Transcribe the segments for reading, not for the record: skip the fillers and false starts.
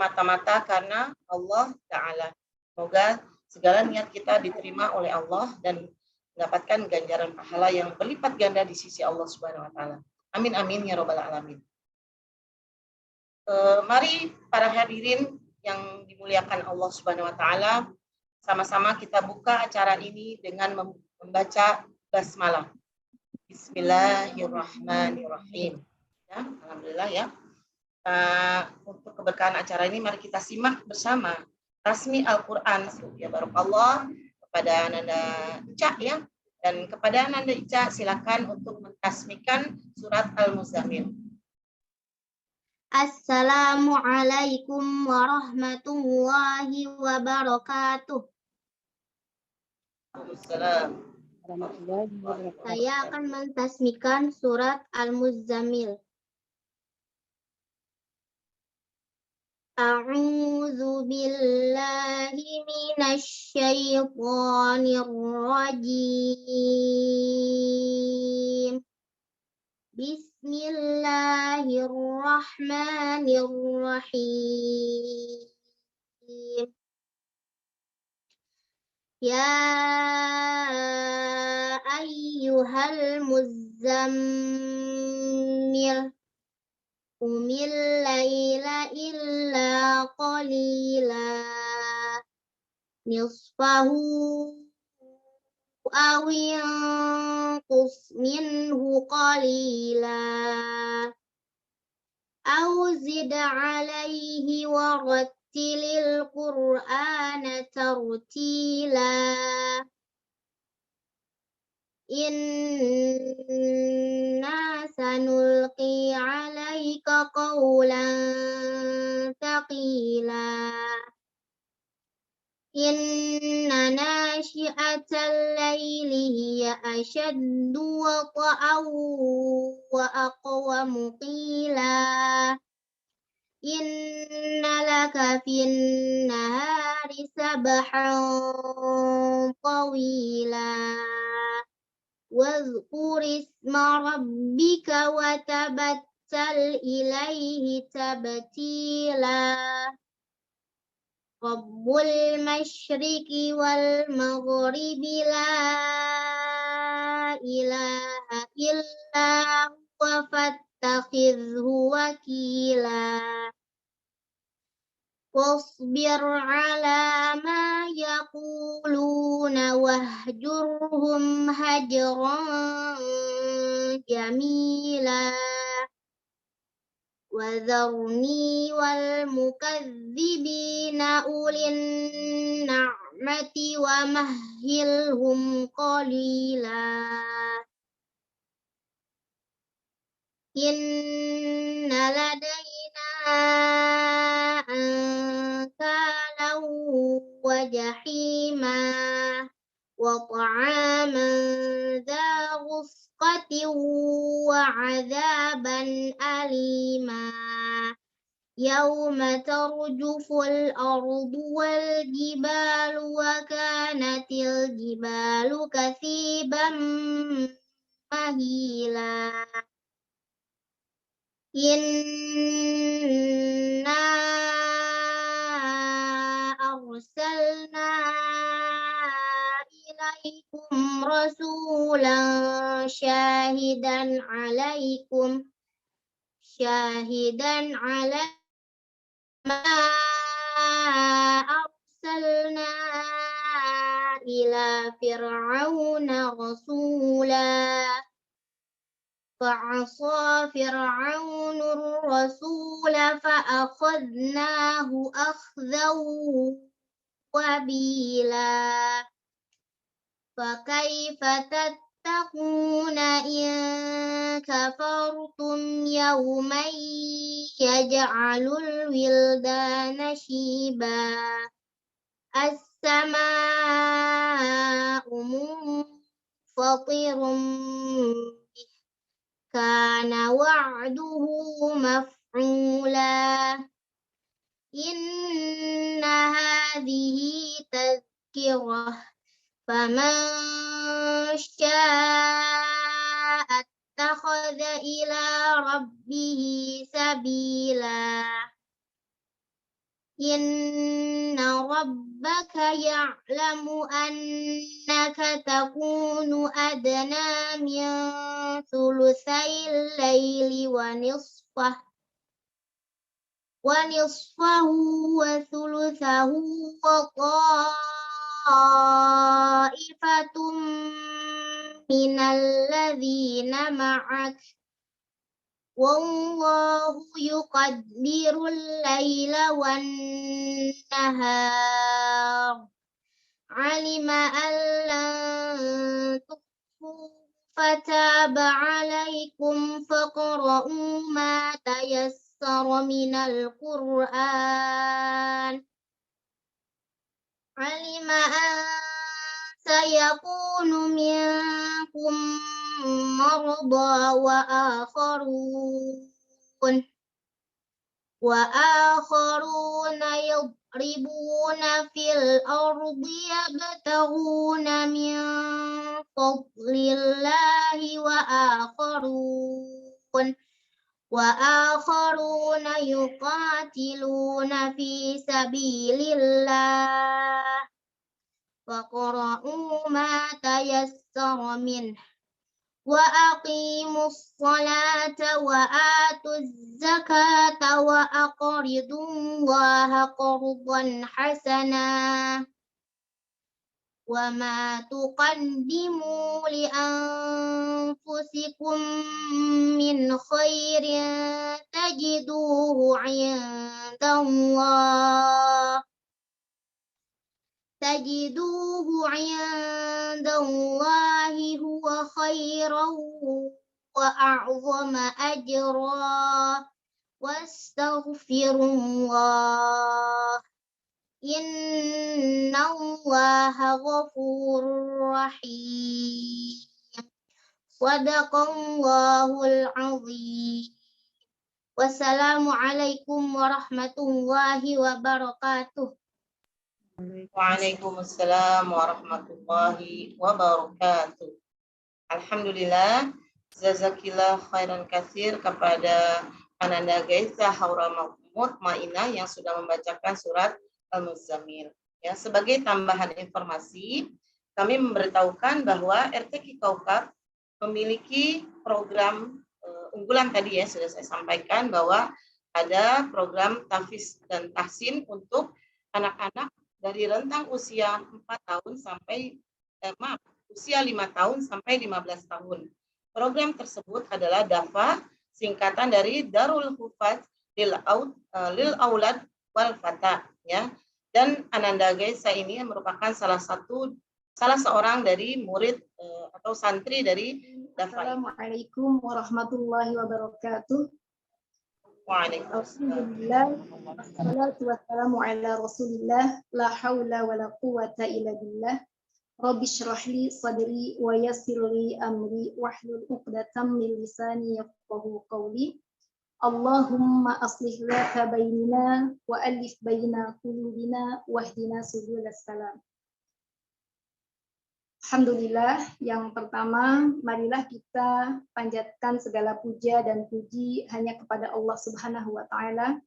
semata-mata karena Allah Ta'ala. Semoga segala niat kita diterima oleh Allah dan mendapatkan ganjaran pahala yang berlipat ganda di sisi Allah Subhanahu wa Ta'ala. Amin amin ya robbal alamin. Mari para hadirin yang dimuliakan Allah Subhanahu wa Ta'ala, sama-sama kita buka acara ini dengan membaca basmalah. Bismillahirrahmanirrahim. Ya, alhamdulillah ya. Untuk keberkahan acara ini mari kita simak bersama Tasmi Al-Qur'an ya barakallah kepada Nanda Ica ya, dan kepada Nanda Ica silakan untuk mentasmikan surat Al-Muzammil. Assalamualaikum warahmatullahi wabarakatuh. Waalaikumsalam. Saya akan mentasmikan surat Al-Muzammil. A'udzu billahi minasy syaithanir rajim. Bismillahirrahmanirrahim. Ya ayyuhal muzammil qumil laila illa qalila nisfahu aw yanqus minhu qalila aw zid alayhi wa rattilil qur'ana tartila. Inna sanulqi alaika qawlan thaqila. Inna nashi'atal layli hiya ashaddu wata'aw wa aqwamu qila. Inna laka fin nahari sabahan tawila. Wadhkur isma rabbika wa tabattal ilaihi tabtila. Rabbul masyriqi wal maghribi la ilaha illa huwa fattakhidhu wakila. Wasbir ala ma yaquluna wahjurhum hajran jamila. Wadharni wal mukadzibina ulin na'mati wa mahhilhum qalila. Inna ladaina ankalan wa jahima wa ta'aman dha ghusqatin wa 'adzaban alima. Yauma tarjuful ardu wal jibalu wa kanatil jibalu kathiban mahila. Inna arsalna ilaikum rasulan syahidan ala ma arsalna ila fir'auna rasula. Fa'asa fir'aunur rasula fa'akhadnahu akhdan wabila. Fakaifa tattaquna in kafartum yawman yaj'alul wildana shiba. As-samaa'u munfatirun kana wa'duhu maf'ula. Inna hadhihi tadhkirah faman syaa'a ittakhadha ila rabbihi sabila. Inna rabbaka ya'lamu annaka takunu adna min thulutsail laili wa nisfahu wa thulutsahu wa ta'ifatum minal ladzina ma'ak wallahu yuqaddirul laila wan nahar alima an lan tuhsu fataba alaikum faqra'u ma tayassara minal qur'an alima an sayakunu minkum marda wa akharuna yadribuna fil ardi yabtaghuna min fadlillahi wa akharuna yuqatiluna fi sabilillah faqra'u ma tayassara minhu wa aqimus salata wa atuz zakata wa aqridullaha qardan hasana wa ma tuqaddimu li anfusikum min khairin tajiduhu 'indallahi huwa khairan wa a'zama ajra wastaghfirullah innallaha ghafurur rahim sadaqallahul azim. Wassalamualaikum warahmatullahi wabarakatuh. Waalaikumsalam warahmatullahi wabarakatuh. Alhamdulillah, jazakillah khairan katsir kepada Ananda Gaitha Haura Mutmainah yang sudah membacakan surat Al-Muzammil. Ya, sebagai tambahan informasi, kami memberitahukan bahwa RTQ Kaukab memiliki program unggulan tadi ya, sudah saya sampaikan bahwa ada program tahfiz dan tahsin untuk anak-anak dari rentang usia 4 tahun sampai usia 5 tahun sampai 15 tahun. Program tersebut adalah DAFA, singkatan dari Darul Hufaz lil Aulad wal Fata, ya. Dan Ananda Gaitha ini merupakan salah seorang dari murid atau santri dari DAFA. Assalamualaikum warahmatullahi wabarakatuh. Waalaikumsalam. Wassalatu wassalamu ala rasulillah, la hawla wa la quwata illa billah. Rabbi shrah li sadri wa yassir li amri wahlul 'uqdatam min lisani yafqahu qawli. Allahumma aslih laka bainina wa alif baina qulubina wahdina subulas salam. Alhamdulillah, yang pertama, marilah kita panjatkan segala puja dan puji hanya kepada Allah Subhanahu wa Ta'ala.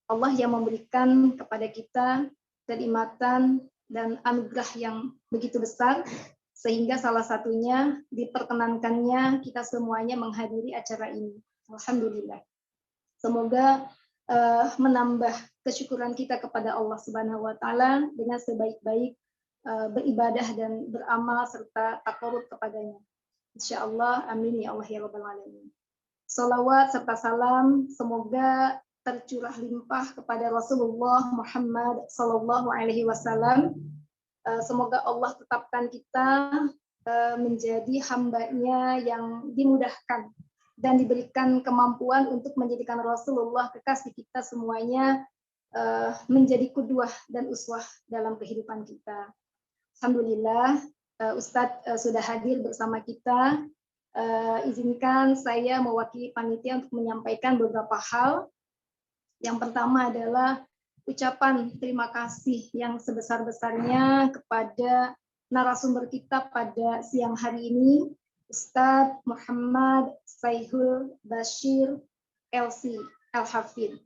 Allah yang memberikan kepada kita kenikmatan dan anugerah yang begitu besar, sehingga salah satunya diperkenankannya kita semuanya menghadiri acara ini. Alhamdulillah. Semoga menambah kesyukuran kita kepada Allah Subhanahu wa Ta'ala dengan sebaik-baik beribadah dan beramal serta takarub kepadanya. Insyaallah, amin ya Allah ya Rabbal Alamin. Salawat serta salam semoga tercurah limpah kepada Rasulullah Muhammad Sallallahu Alaihi Wasallam. Semoga Allah tetapkan kita menjadi hambanya yang dimudahkan dan diberikan kemampuan untuk menjadikan Rasulullah kekasih kita semuanya menjadi qudwah dan uswah dalam kehidupan kita. Alhamdulillah, Ustadz sudah hadir bersama kita. Izinkan saya mewakili panitia untuk menyampaikan beberapa hal. Yang pertama adalah ucapan terima kasih yang sebesar-besarnya kepada narasumber kita pada siang hari ini, Ustadz Muhammad Saihul Bashir LC Al-Hafidh.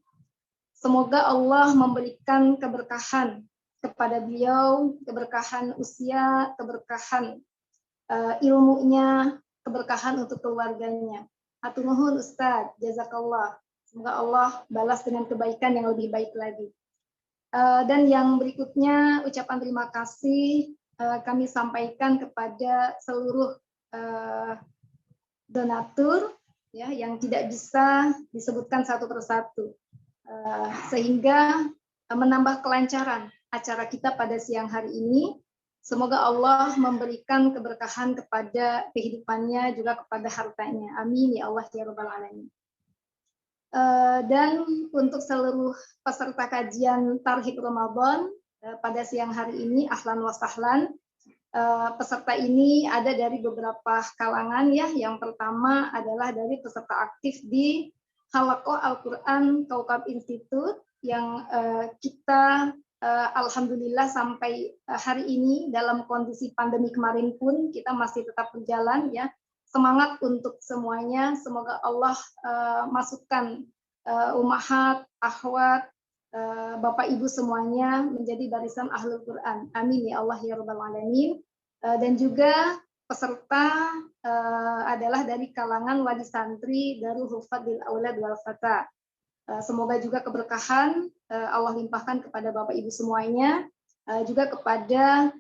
Semoga Allah memberikan keberkahan kepada beliau, keberkahan usia, keberkahan ilmunya, keberkahan untuk keluarganya. Hatur nuhun Ustadz, jazakallah. Semoga Allah balas dengan kebaikan yang lebih baik lagi. Dan yang berikutnya, ucapan terima kasih kami sampaikan kepada seluruh donatur ya yang tidak bisa disebutkan satu persatu, sehingga menambah kelancaran acara kita pada siang hari ini. Semoga Allah memberikan keberkahan kepada kehidupannya, juga kepada hartanya. Amin ya Allah ya Rabbal Alamin. Dan untuk seluruh peserta kajian Tarhib Ramadan pada siang hari ini, ahlan wa sahlan. Peserta ini ada dari beberapa kalangan ya. Yang pertama adalah dari peserta aktif di Halaqah Al-Quran Kaukab Institute yang kita alhamdulillah sampai hari ini dalam kondisi pandemi kemarin pun kita masih tetap berjalan ya. Semangat untuk semuanya. Semoga Allah masukkan ummahat, akhwat, Bapak Ibu semuanya menjadi barisan Ahlul Quran. Amin ya Allah ya Rabbal Alamin. Dan juga peserta adalah dari kalangan wali santri Darul Hufadil Aulad wal Fata. Semoga juga keberkahan Allah limpahkan kepada Bapak Ibu semuanya, juga kepada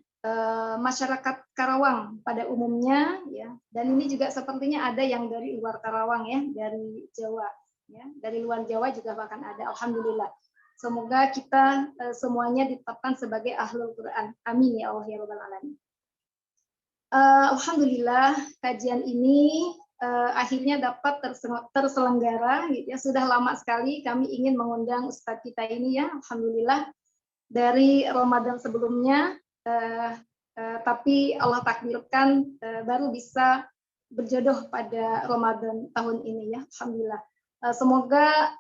masyarakat Karawang pada umumnya ya. Dan ini juga sepertinya ada yang dari luar Karawang ya, dari Jawa ya. Dari luar Jawa juga bahkan ada, alhamdulillah. Semoga kita semuanya ditetapkan sebagai Ahlul Quran. Amin ya Allah ya Rabbal Alamin. Alhamdulillah kajian ini akhirnya dapat terselenggara gitu ya. Sudah lama sekali kami ingin mengundang Ustadz kita ini ya, alhamdulillah dari Ramadan sebelumnya, tapi Allah takdirkan baru bisa berjodoh pada Ramadan tahun ini ya, alhamdulillah. Semoga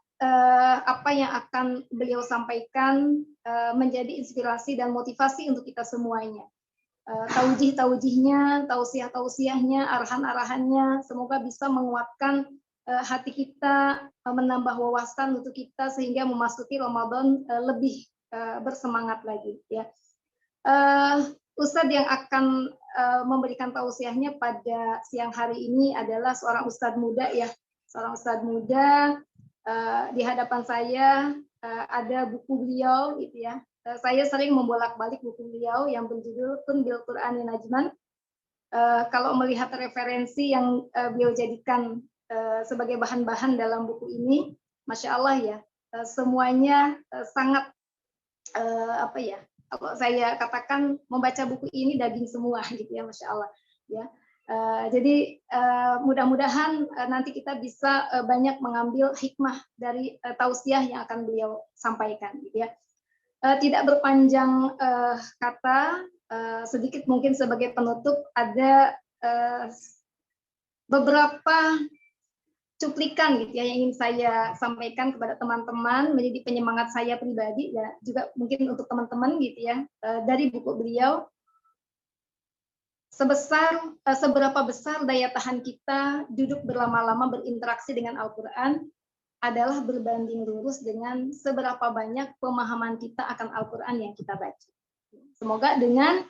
apa yang akan beliau sampaikan menjadi inspirasi dan motivasi untuk kita semuanya. Taujih-taujihnya, tausiah-tausiahnya, arahan-arahannya, semoga bisa menguatkan hati kita, menambah wawasan untuk kita sehingga memasuki Ramadan lebih bersemangat lagi. Ya. Ustadz yang akan memberikan tausiahnya pada siang hari ini adalah seorang ustadz muda ya, seorang ustadz muda. Di hadapan saya ada buku beliau, gitu ya. Saya sering membolak-balik buku beliau yang berjudul Tun bil Qur'ani Najman. Kalau melihat referensi yang beliau jadikan sebagai bahan-bahan dalam buku ini, masya Allah ya, semuanya sangat apa ya? Kalau saya katakan membaca buku ini daging semua, gitu ya, masya Allah. Ya. Jadi mudah-mudahan nanti kita bisa banyak mengambil hikmah dari tausiah yang akan beliau sampaikan, gitu ya. Tidak berpanjang kata, sedikit mungkin sebagai penutup ada beberapa cuplikan gitu ya yang ingin saya sampaikan kepada teman-teman menjadi penyemangat saya pribadi ya, juga mungkin untuk teman-teman gitu ya, dari buku beliau. Seberapa besar daya tahan kita duduk berlama-lama berinteraksi dengan Al-Quran adalah berbanding lurus dengan seberapa banyak pemahaman kita akan Al-Quran yang kita baca. Semoga dengan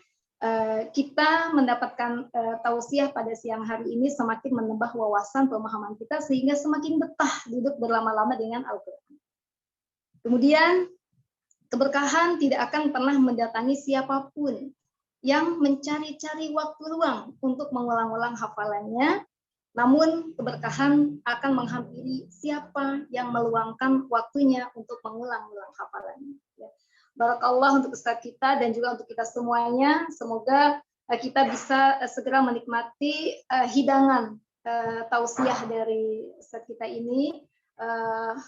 kita mendapatkan tausiah pada siang hari ini semakin menambah wawasan pemahaman kita sehingga semakin betah duduk berlama-lama dengan Al-Quran. Kemudian keberkahan tidak akan pernah mendatangi siapapun yang mencari-cari waktu luang untuk mengulang-ulang hafalannya, namun keberkahan akan menghampiri siapa yang meluangkan waktunya untuk mengulang-ulang hafalannya. Barakallah untuk Ustadz kita dan juga untuk kita semuanya. Semoga kita bisa segera menikmati hidangan tausiah dari Ustadz kita ini.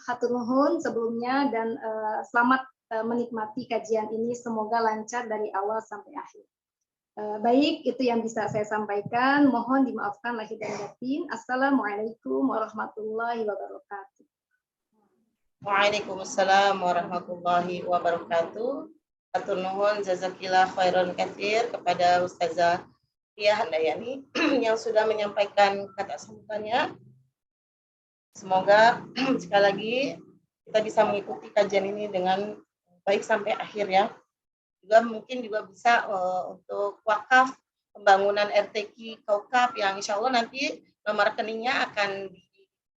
Hatur nuhun sebelumnya dan selamat menikmati kajian ini. Semoga lancar dari awal sampai akhir. Baik, itu yang bisa saya sampaikan. Mohon dimaafkan lahir dan batin. Assalamualaikum warahmatullahi wabarakatuh. Waalaikumsalam warahmatullahi wabarakatuh. Hatur nuhun jazakillah khairan katsir kepada Ustazah Tia Handayani yang sudah menyampaikan kata sambutannya. Semoga sekali lagi kita bisa mengikuti kajian ini dengan baik sampai akhir ya. Juga mungkin juga bisa untuk wakaf pembangunan RTQ Kaukab yang insya Allah nanti nomor rekeningnya akan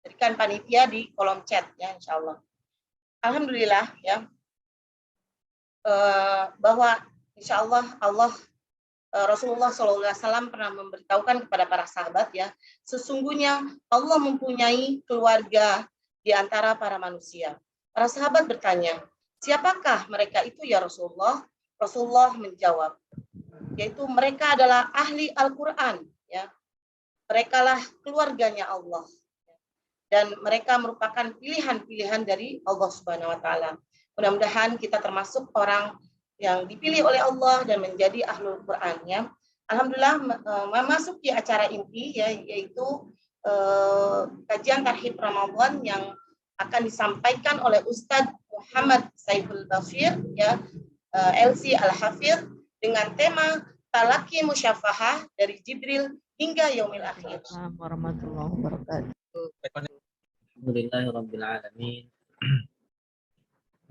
diberikan panitia di kolom chat ya insya Allah. Alhamdulillah ya bahwa insya Allah Rasulullah SAW pernah memberitahukan kepada para sahabat ya, sesungguhnya Allah mempunyai keluarga di antara para manusia. Para sahabat bertanya, siapakah mereka itu ya Rasulullah? Rasulullah menjawab, yaitu mereka adalah ahli Al-Quran. Ya. Mereka lah keluarganya Allah. Dan mereka merupakan pilihan-pilihan dari Allah Subhanahu Wa Taala. Mudah-mudahan kita termasuk orang yang dipilih oleh Allah dan menjadi ahlul Quran. Ya. Alhamdulillah memasuki acara inti ya, yaitu kajian Tarhib Ramadan yang akan disampaikan oleh Ustadz Muhammad Saiful Bashir ya, LC Al-Hafidh dengan tema Talaki Musyafahah dari Jibril hingga Yaumil Akhir. Warahmatullahi wabarakatuh. Alhamdulillahirabbil alamin.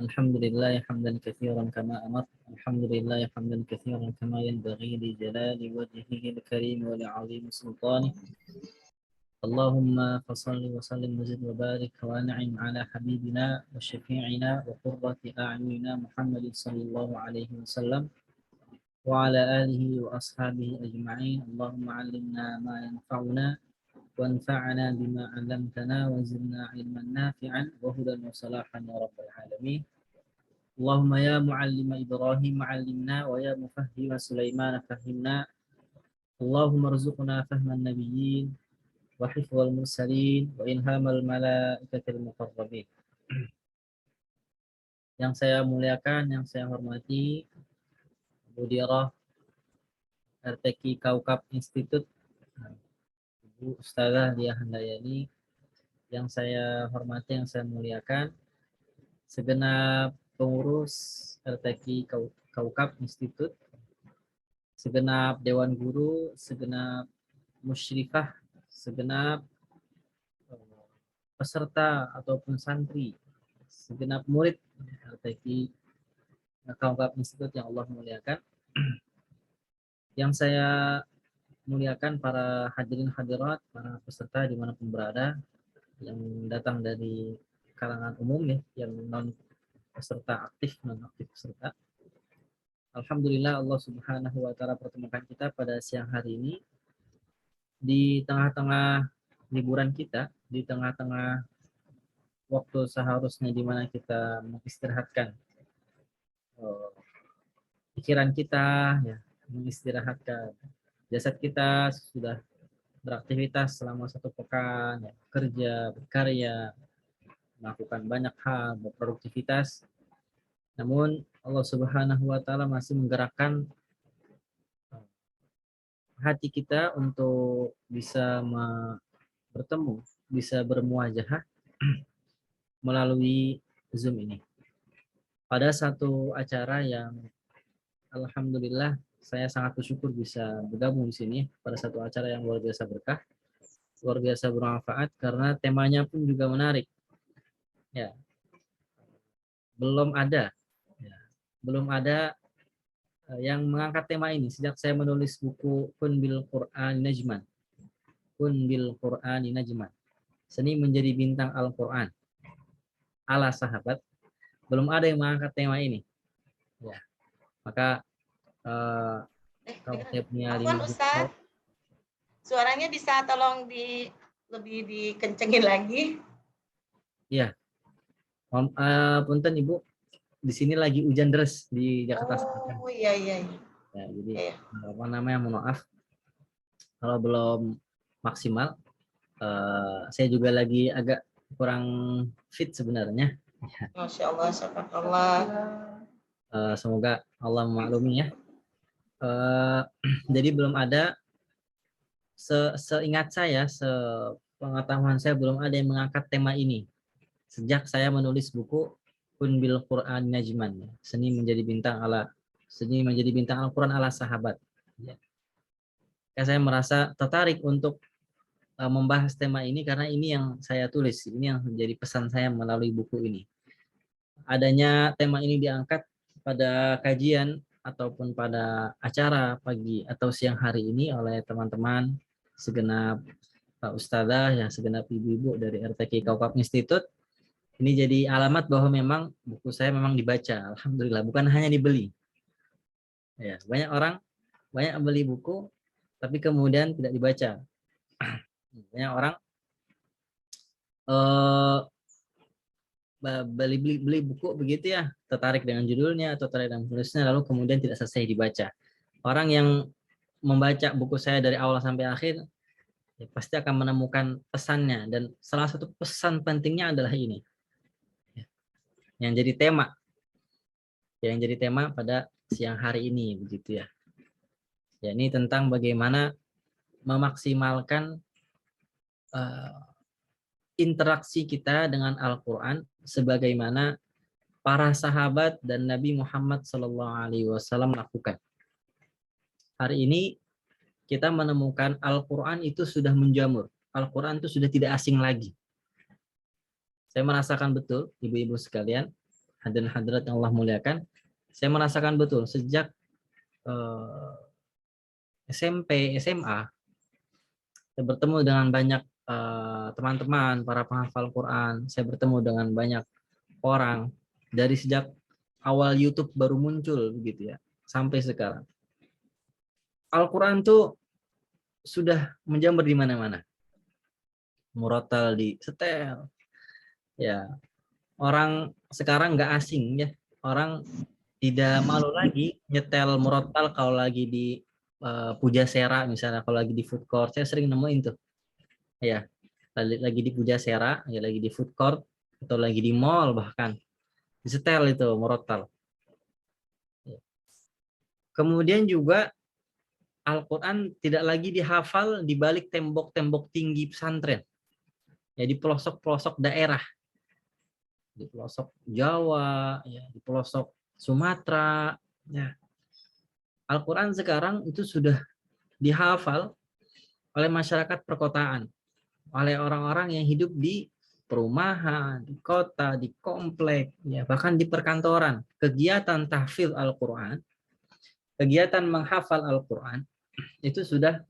Alhamdulillah hamdan katsiran kama amar. Alhamdulillah hamdan katsiran kama yanbaghi li jalali wajhihi al-karim wa li 'azimi sultanihi. Allahumma fassalli wa sallim wa zid wa barik wa an'im ala habibina wa syafi'ina wa qurrati a'yunina Muhammadin sallallahu alaihi wasallam wa ala alihi wa ashabihi ajma'in. Allahumma 'allimna ma yanfa'una wanfa'na bima 'allamtana wa zidna 'ilman nafi'an wa hudan wa salahan ya rabbal alamin. Allahumma ya mu'allima Ibrahim 'allimna wa ya mufahhima Sulaiman fahhimna. Allahumma arzuqna fahman nabiyyin wa hifdzal mursalin wa ilhamal malaikatil muqarrabin. Yang saya muliakan, yang saya hormati, Mudirah RTQ Kaukab Institute, Ibu Ustazah Diah Handayani, yang saya hormati, yang saya muliakan, segenap pengurus RTQ Kaukab Institute, segenap Dewan Guru, segenap musyrifah, segenap peserta ataupun santri, segenap murid RTQ Kaukab Institute yang Allah muliakan. Yang saya muliakan para hadirin hadirat, para peserta dimanapun berada, yang datang dari kalangan umum ya, yang non peserta aktif, non aktif peserta. Alhamdulillah Allah Subhanahu wa Ta'ala pertemukan kita pada siang hari ini di tengah-tengah liburan kita, di tengah-tengah waktu seharusnya di mana kita mengistirahatkan pikiran kita, ya, mengistirahatkan jasad kita, sudah beraktivitas selama 1 pekan, ya, kerja, berkarya, melakukan banyak hal, berproduktivitas. Namun Allah Subhanahu wa Ta'ala masih menggerakkan hati kita untuk bisa bertemu, bisa bermuajahah melalui Zoom ini. Pada satu acara yang alhamdulillah saya sangat bersyukur bisa bergabung di sini pada satu acara yang luar biasa berkah, luar biasa bermanfaat karena temanya pun juga menarik. Ya. Belum ada yang mengangkat tema ini sejak saya menulis buku Kun bil Qur'an Najman. Kun bil Qur'an Najman. Seni menjadi bintang Al-Qur'an. Ala sahabat, belum ada yang mengangkat tema ini. Ya. Maka kalau saya punya Ustaz, suaranya bisa tolong lebih dikencengin lagi. Iya. Punten Ibu, di sini lagi hujan deras di Jakarta Selatan. Oh iya. Ya, jadi apa namanya, mohon maaf kalau belum maksimal. Saya juga lagi agak kurang fit sebenarnya. Masya Allah, subhanallah. Semoga Allah memaklumi ya. Jadi belum ada, seingat saya, sepengetahuan saya belum ada yang mengangkat tema ini sejak saya menulis buku Kun bil Qur'an Najman, seni menjadi bintang Al-Qur'an ala sahabat. Ya. Saya merasa tertarik untuk membahas tema ini karena ini yang saya tulis, ini yang menjadi pesan saya melalui buku ini. adanya tema ini diangkat pada kajian ataupun pada acara pagi atau siang hari ini oleh teman-teman segenap Pak Ustadzah, ya segenap ibu-ibu dari RTQ Kaukap Institute. Ini jadi alamat bahwa memang buku saya memang dibaca, alhamdulillah, bukan hanya dibeli. Ya, banyak orang banyak beli buku tapi kemudian tidak dibaca. Banyak orang beli buku begitu ya, tertarik dengan judulnya atau tertarik dengan penulisnya, lalu kemudian tidak selesai dibaca. Orang yang membaca buku saya dari awal sampai akhir ya, pasti akan menemukan pesannya, dan salah satu pesan pentingnya adalah ini yang jadi tema pada siang hari ini, begitu ya. Ya, ini tentang bagaimana memaksimalkan interaksi kita dengan Al-Quran sebagaimana para sahabat dan Nabi Muhammad SAW lakukan. Hari ini kita menemukan Al-Quran itu sudah menjamur. Al-Quran itu sudah tidak asing lagi. Saya merasakan betul, ibu-ibu sekalian, hadirin hadirat yang Allah muliakan, saya merasakan betul sejak SMP, SMA, saya bertemu dengan banyak teman-teman, para penghafal Quran, saya bertemu dengan banyak orang, dari sejak awal YouTube baru muncul, begitu ya, sampai sekarang. Al-Quran tuh sudah menjamur di mana-mana. Murotal di setel. Ya, orang sekarang nggak asing ya. Orang tidak malu lagi nyetel murotal kalau lagi di Pujasera misalnya, kalau lagi di food court. Saya sering nemuin tuh. Ya, lagi di Pujasera, ya lagi di food court atau lagi di mall bahkan. Disetel itu murotal. Kemudian juga Al-Quran tidak lagi dihafal di balik tembok-tembok tinggi pesantren. Ya, di pelosok-pelosok daerah. Di pelosok Jawa, ya, di pelosok Sumatera. Ya. Al-Quran sekarang itu sudah dihafal oleh masyarakat perkotaan. Oleh orang-orang yang hidup di perumahan, di kota, di komplek, ya, bahkan di perkantoran. Kegiatan tahfidz Al-Quran, kegiatan menghafal Al-Quran, itu sudah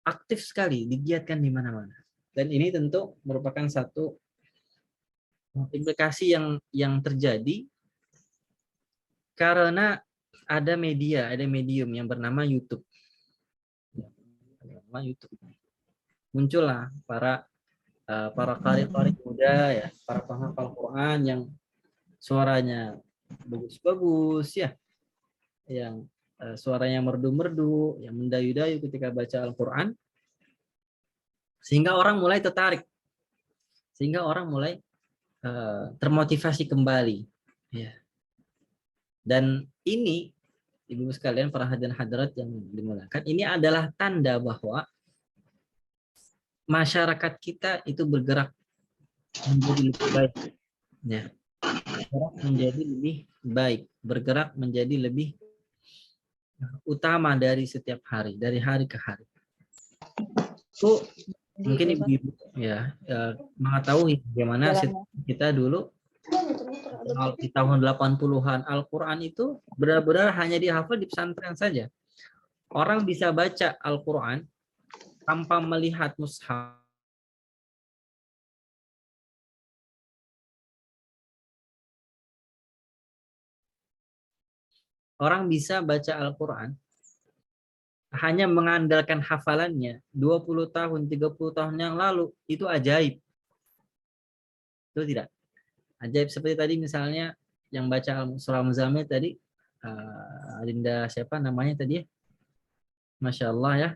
aktif sekali, digiatkan di mana-mana. Dan ini tentu merupakan satu implikasi yang terjadi karena ada medium yang bernama YouTube. Muncullah para qari muda ya, para penghafal Quran yang suaranya bagus-bagus ya, yang suaranya merdu-merdu, yang mendayu-dayu ketika baca Al-Quran, sehingga orang mulai tertarik, sehingga orang mulai termotivasi kembali. Ya. Dan ini, ibu sekalian, para hadirin hadirat yang dimuliakan, ini adalah tanda bahwa masyarakat kita itu bergerak menjadi lebih baik. Ya. Bergerak menjadi lebih baik, bergerak menjadi lebih utama dari setiap hari, dari hari ke hari. Itu mungkin ibu-ibu ya mengetahui bagaimana kita dulu di tahun 80-an Al-Quran itu benar-benar hanya dihafal di pesantren saja. Orang bisa baca Al-Quran tanpa melihat mushaf. Orang bisa baca Al-Quran hanya mengandalkan hafalannya 20 tahun, 30 tahun yang lalu, itu ajaib. Itu tidak? Ajaib seperti tadi misalnya yang baca surah Muzammil tadi, Linda siapa namanya tadi ya? Masya Allah ya.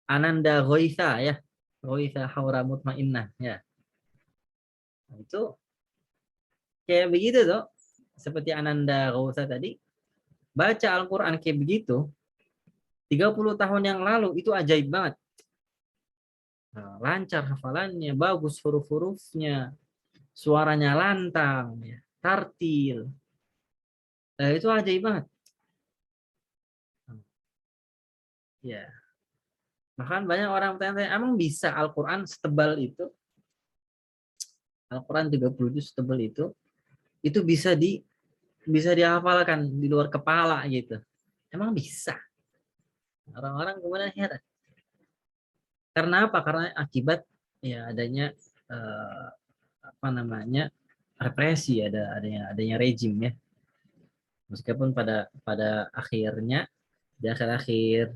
Ananda Ghoitha ya. Ghoitha Haura Mutmainnah ya. Nah, itu kayak begitu tuh. Seperti Ananda Ghoitha tadi. Baca Al-Quran kayak begitu. 30 tahun yang lalu itu ajaib banget. Nah, lancar hafalannya, bagus huruf-hurufnya, suaranya lantang, ya, tartil. Nah, itu ajaib banget. Ya. Bahkan banyak orang bertanya, emang bisa Al-Quran setebal itu? Al-Quran 30 juz tebal itu bisa dihafalkan di luar kepala gitu. Emang bisa? Orang-orang kemudian heran. Karena apa? Karena akibat ya adanya apa namanya represi, adanya rejim ya. Meskipun pada akhirnya di akhir-akhir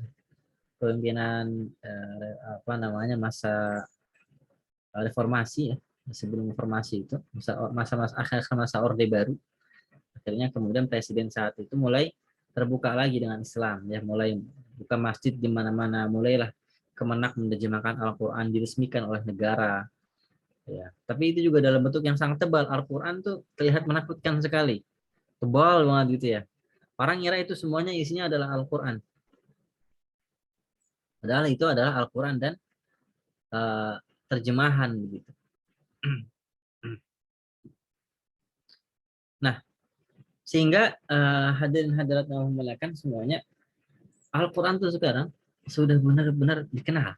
kepemimpinan apa namanya masa reformasi ya, sebelum reformasi itu masa akhir masa Orde Baru, akhirnya kemudian presiden saat itu mulai terbuka lagi dengan Islam ya, mulai buka masjid di mana-mana, mulailah Kemenak menerjemahkan Al-Quran diresmikan oleh negara ya. Tapi itu juga dalam bentuk yang sangat tebal. Al-Quran tuh terlihat menakutkan sekali, tebal banget gitu ya. Orang ngira itu semuanya isinya adalah Al-Quran, padahal itu adalah Al-Quran dan terjemahan begitu. Nah, sehingga hadirin hadirat yang memuliakan semuanya, Al-Quran itu sekarang sudah benar-benar dikenal,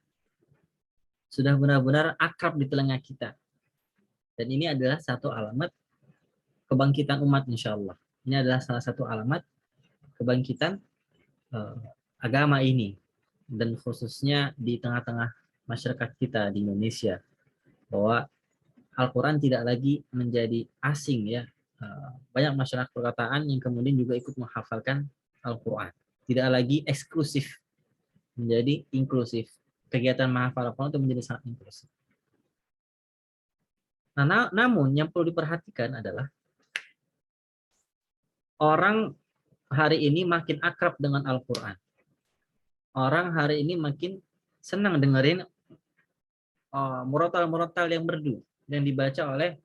sudah benar-benar akrab di telinga kita. Dan ini adalah satu alamat kebangkitan umat insya Allah. Ini adalah salah satu alamat kebangkitan agama ini, dan khususnya di tengah-tengah masyarakat kita di Indonesia, bahwa Al-Quran tidak lagi menjadi asing ya. Banyak masyarakat perkataan yang kemudian juga ikut menghafalkan Al-Quran. Tidak lagi eksklusif, menjadi inklusif. Kegiatan menghafal Al-Quran itu menjadi sangat inklusif. Nah, namun yang perlu diperhatikan adalah orang hari ini makin akrab dengan Al-Quran. Orang hari ini makin senang dengerin murotal-murotal yang merdu, yang dibaca oleh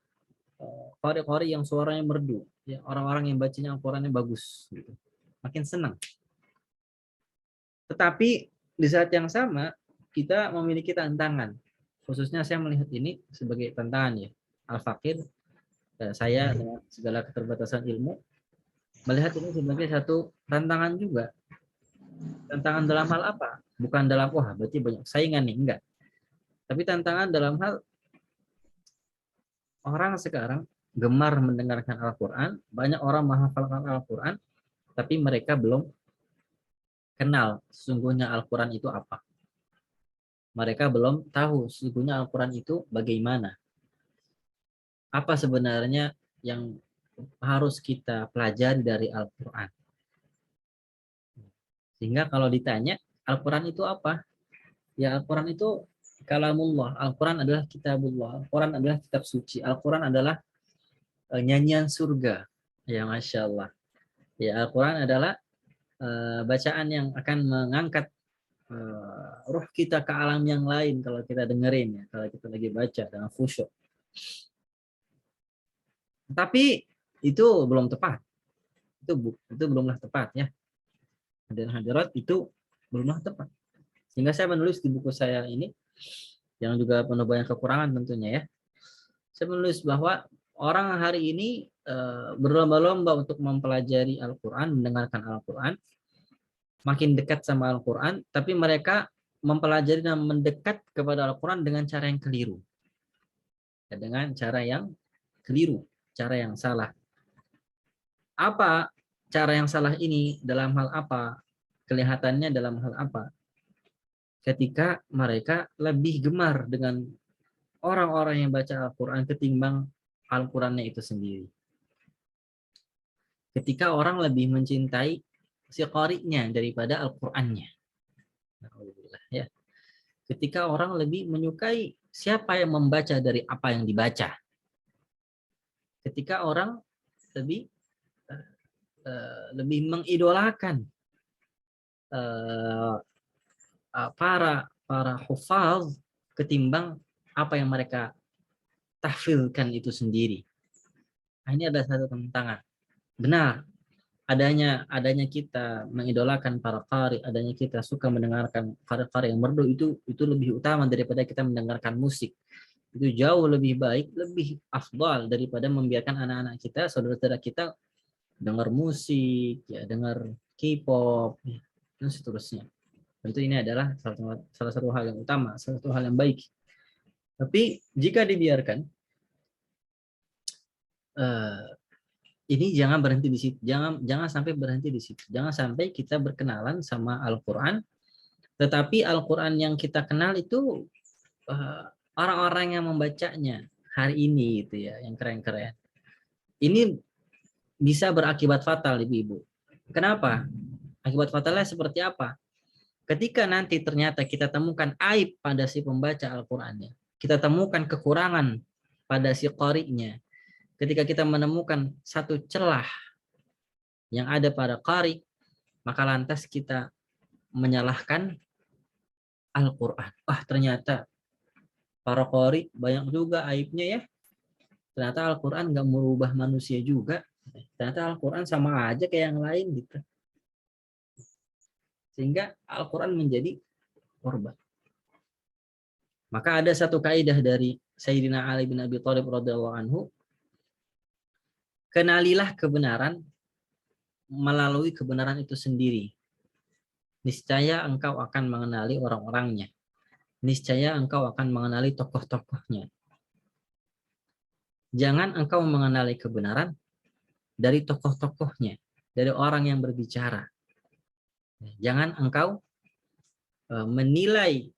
qari-qari yang suaranya merdu, ya, orang-orang yang bacanya Al-Qurannya bagus, gitu. Makin senang. Tetapi di saat yang sama kita memiliki tantangan. Khususnya saya melihat ini sebagai tantangan ya. Al-Fakir, saya dengan segala keterbatasan ilmu, melihat ini sebagai satu tantangan juga. Tantangan dalam hal apa? Bukan dalam, wah berarti banyak saingan nih, enggak. Tapi tantangan dalam hal orang sekarang gemar mendengarkan Al-Quran, banyak orang menghafalkan Al-Quran, tapi mereka belum kenal sesungguhnya Al-Quran itu apa. Mereka belum tahu sesungguhnya Al-Quran itu bagaimana. Apa sebenarnya yang harus kita pelajari dari Al-Quran. Sehingga kalau ditanya, Al-Quran itu apa? Ya, Al-Quran itu kalamullah. Al-Quran adalah kitabullah. Al-Quran adalah kitab suci. Al-Quran adalah nyanyian surga. Ya, Masya Allah. Ya, Al-Quran adalah bacaan yang akan mengangkat ruh kita ke alam yang lain kalau kita dengerin ya, kalau kita lagi baca dengan khusyuk. Tapi itu belum tepat. Itu belumlah tepat ya. Dan hadirat itu belumlah tepat. Sehingga saya menulis di buku saya ini, yang juga penuh banyak kekurangan tentunya ya. Saya menulis bahwa orang hari ini berlomba-lomba untuk mempelajari Al-Quran, mendengarkan Al-Quran, makin dekat sama Al-Quran, tapi mereka mempelajari dan mendekat kepada Al-Quran dengan cara yang keliru. Ya, dengan cara yang keliru, cara yang salah. Apa cara yang salah ini dalam hal apa? Kelihatannya dalam hal apa? Ketika mereka lebih gemar dengan orang-orang yang baca Al-Quran ketimbang Al-Qurannya itu sendiri. Ketika orang lebih mencintai si qari'nya daripada Al-Qurannya. Ya. Ketika orang lebih menyukai siapa yang membaca dari apa yang dibaca. Ketika orang lebih mengidolakan para hufaz ketimbang apa yang mereka tahfilkan itu sendiri. Nah, ini ada satu tantangan. Benar, adanya kita mengidolakan para qari, adanya kita suka mendengarkan qari-qari yang merdu, itu lebih utama daripada kita mendengarkan musik. Itu jauh lebih baik, lebih afdal daripada membiarkan anak-anak kita, saudara-saudara kita dengar musik, ya dengar K-pop, ya, dan seterusnya. Tentu ini adalah salah satu hal yang utama, salah satu hal yang baik. Tapi jika dibiarkan, ini jangan berhenti di situ, jangan sampai berhenti di situ, jangan sampai kita berkenalan sama Al-Quran, tetapi Al-Quran yang kita kenal itu orang-orang yang membacanya hari ini gitu ya, yang keren-keren. Ini bisa berakibat fatal, ibu-ibu. Kenapa? Akibat fatalnya seperti apa? Ketika nanti ternyata kita temukan aib pada si pembaca Al-Qur'annya, kita temukan kekurangan pada si qari'nya, ketika kita menemukan satu celah yang ada pada qari, maka lantas kita menyalahkan Al-Qur'an. Wah, ternyata para qari banyak juga aibnya ya. Ternyata Al-Qur'an nggak merubah manusia juga. Ternyata Al-Quran sama aja kayak yang lain gitu. Sehingga Al-Quran menjadi korban. Maka ada satu kaidah dari Sayyidina Ali bin Abi Thalib radhiyallahu anhu, kenalilah kebenaran melalui kebenaran itu sendiri. Niscaya engkau akan mengenali orang-orangnya. Niscaya engkau akan mengenali tokoh-tokohnya. Jangan engkau mengenali kebenaran dari tokoh-tokohnya, dari orang yang berbicara. Jangan engkau menilai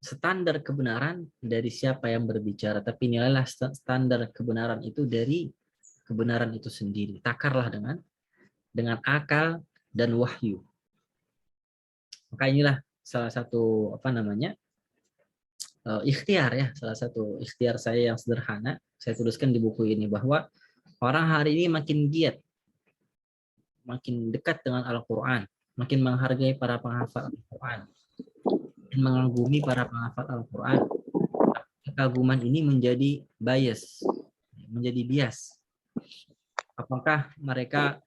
standar kebenaran dari siapa yang berbicara, tapi nilailah standar kebenaran itu dari kebenaran itu sendiri. Takarlah dengan akal dan wahyu. Maka inilah salah satu ikhtiar ya, salah satu ikhtiar saya yang sederhana saya tuliskan di buku ini, bahwa orang hari ini makin giat, makin dekat dengan Al-Quran, makin menghargai para penghafal Al-Quran, makin mengagumi para penghafal Al-Quran. Kekaguman ini menjadi bias, menjadi bias. Apakah mereka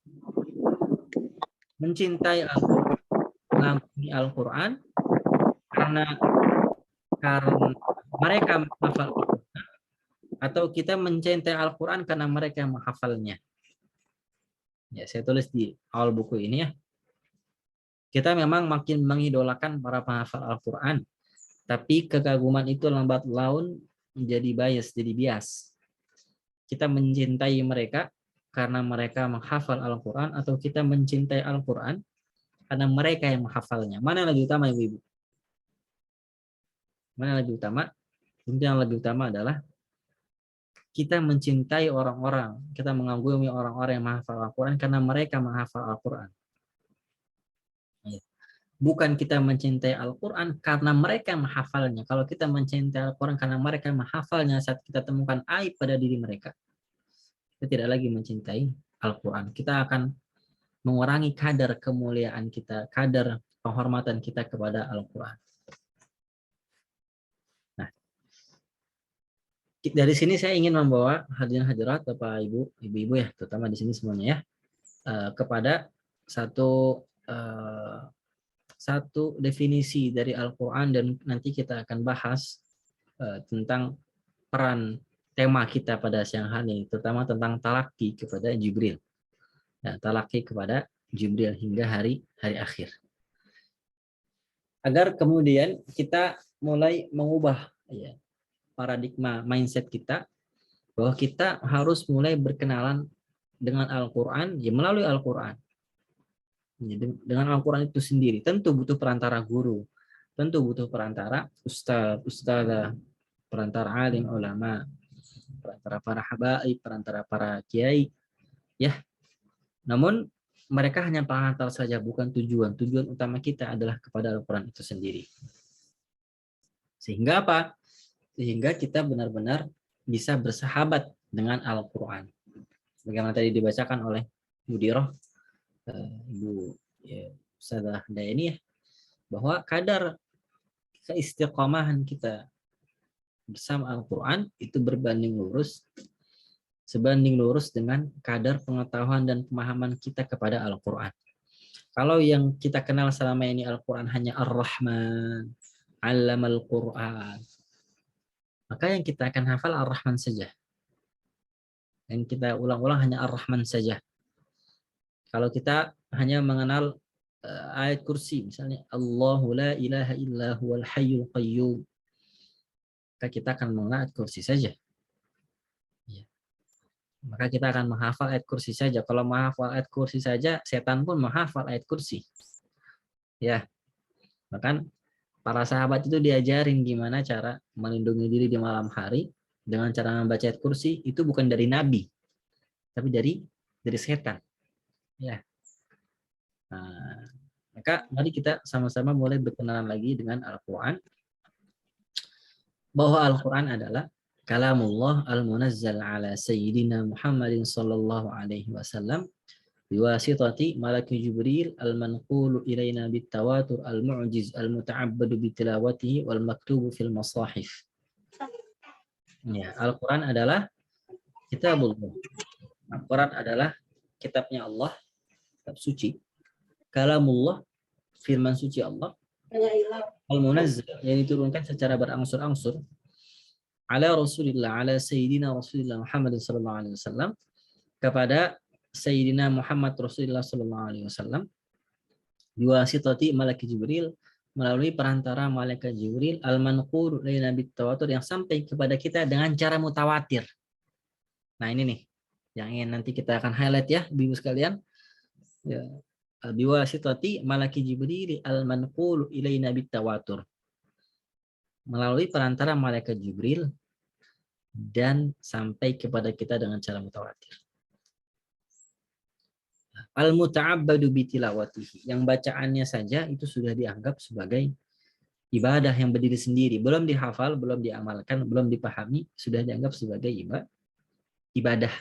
mencintai Al-Quran, mengagumi Al-Quran karena mereka menghafal Al-Quran, atau kita mencintai Al-Quran karena mereka yang menghafalnya? Ya, saya tulis di awal buku ini ya. Kita memang makin mengidolakan para penghafal Al-Quran, tapi kekaguman itu lambat laun menjadi bias, jadi bias. Kita mencintai mereka karena mereka menghafal Al-Quran, atau kita mencintai Al-Quran karena mereka yang menghafalnya? Mana yang lebih utama, ibu-ibu? Mana yang lebih utama? Yang lebih utama adalah kita mencintai orang-orang, kita mengagumi orang-orang yang menghafal Al-Quran karena mereka menghafal Al-Quran. Bukan kita mencintai Al-Quran karena mereka menghafalnya. Kalau kita mencintai Al-Quran karena mereka menghafalnya, saat kita temukan aib pada diri mereka, kita tidak lagi mencintai Al-Quran. Kita akan mengurangi kadar kemuliaan kita, kadar penghormatan kita kepada Al-Quran. Nah, dari sini saya ingin membawa hadirin hadirat, Bapak Ibu, ibu-ibu ya, terutama di sini semuanya ya, kepada satu definisi dari Al-Quran, dan nanti kita akan bahas tentang peran tema kita pada siang hari ini, terutama tentang talaki kepada Jibril. Ya, talaki kepada Jibril hingga hari akhir. Agar kemudian kita mulai mengubah ya, paradigma mindset kita, bahwa kita harus mulai berkenalan dengan Al-Quran ya, melalui Al-Quran. Dengan Al-Quran itu sendiri. Tentu butuh perantara guru, tentu butuh perantara ustadzah, perantara alim ulama, perantara para habaib, perantara para kiai ya. Namun mereka hanya pengantar saja, bukan tujuan. Tujuan utama kita adalah kepada Al-Quran itu sendiri. Sehingga apa? Sehingga kita benar-benar bisa bersahabat dengan Al-Quran. Bagaimana tadi dibacakan oleh Mudirah, Ibu Ustadzah Dayani ya, bahwa kadar keistiqomahan kita bersama Al-Quran itu sebanding lurus dengan kadar pengetahuan dan pemahaman kita kepada Al-Quran. Kalau yang kita kenal selama ini Al-Quran hanya Ar-Rahman, Allamal Quran, maka yang kita akan hafal Ar-Rahman saja. Yang kita ulang-ulang hanya Ar-Rahman saja. Kalau kita hanya mengenal ayat kursi, misalnya Allahu la ilaha illa huwal hayyul qayyum, maka kita akan mengenal ayat kursi saja. maka kita akan menghafal ayat kursi saja. Kalau menghafal ayat kursi saja, setan pun menghafal ayat kursi. Ya, bahkan para sahabat itu diajarin gimana cara melindungi diri di malam hari dengan cara membaca ayat kursi. Itu bukan dari Nabi, tapi dari setan. Ya. Nah, maka mari kita sama-sama mulai berkenalan lagi dengan Al-Quran. Bahwa Al-Quran adalah kalamullah al-munazzal ala sayyidina Muhammadin sallallahu alaihi wasallam biwasitati malaki Jibril al-manqulu ilaina bitawatur al-mu'jiz al-muta'abbadu bitilawatihi wal maktubu fil masahif. Ya, Al-Quran adalah kitabullah. Al-Quran adalah kitabnya Allah, kitab suci. Kalamullah, firman suci Allah. Al-munazzal, yang diturunkan secara berangsur-angsur ala Rasulillah, ala Sayyidina Rasulillah Muhammad sallallahu alaihi wasallam, kepada Sayyidina Muhammad Rasulullah sallallahu alaihi wasallam, biwasitati malaki Jibril, melalui perantara malaikat Jibril, al-manqur ilaina bitawatur, yang sampai kepada kita dengan cara mutawatir. Nah, ini nih yang ingin nanti kita akan highlight ya, Ibu sekalian. Ya. Biwasitati malaki Jibril al-manqur ilaina bitawatur, melalui perantara malaikat Jibril dan sampai kepada kita dengan cara mutawatir. Al-muta'abbadu bitilawatihi, yang bacaannya saja itu sudah dianggap sebagai ibadah yang berdiri sendiri, belum dihafal, belum diamalkan, belum dipahami, sudah dianggap sebagai ibadah.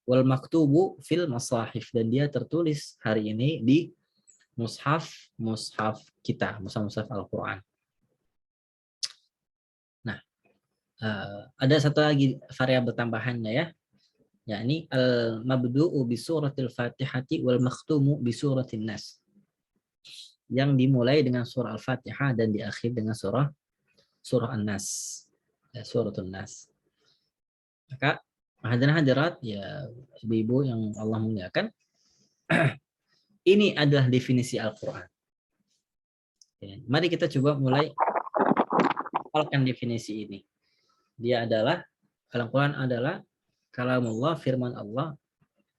Wal maktubu fil masahif, dan dia tertulis hari ini di mushaf kita, mushaf Al-Quran. Nah, ada satu lagi variabel tambahannya ya, yakni al-mabdu'u bi suratil Fatihati wal makhtumu bi suratin Nas, yang dimulai dengan surah Al-Fatihah dan diakhir dengan surah An-Nas, suratul Nas. Maka hadirin hadirat ya, ibu-ibu yang Allah muliakan, ini adalah definisi Al-Quran. Ya, mari kita coba mulai hafalkan definisi ini. Dia adalah, Al-Quran adalah kalamullah, firman Allah,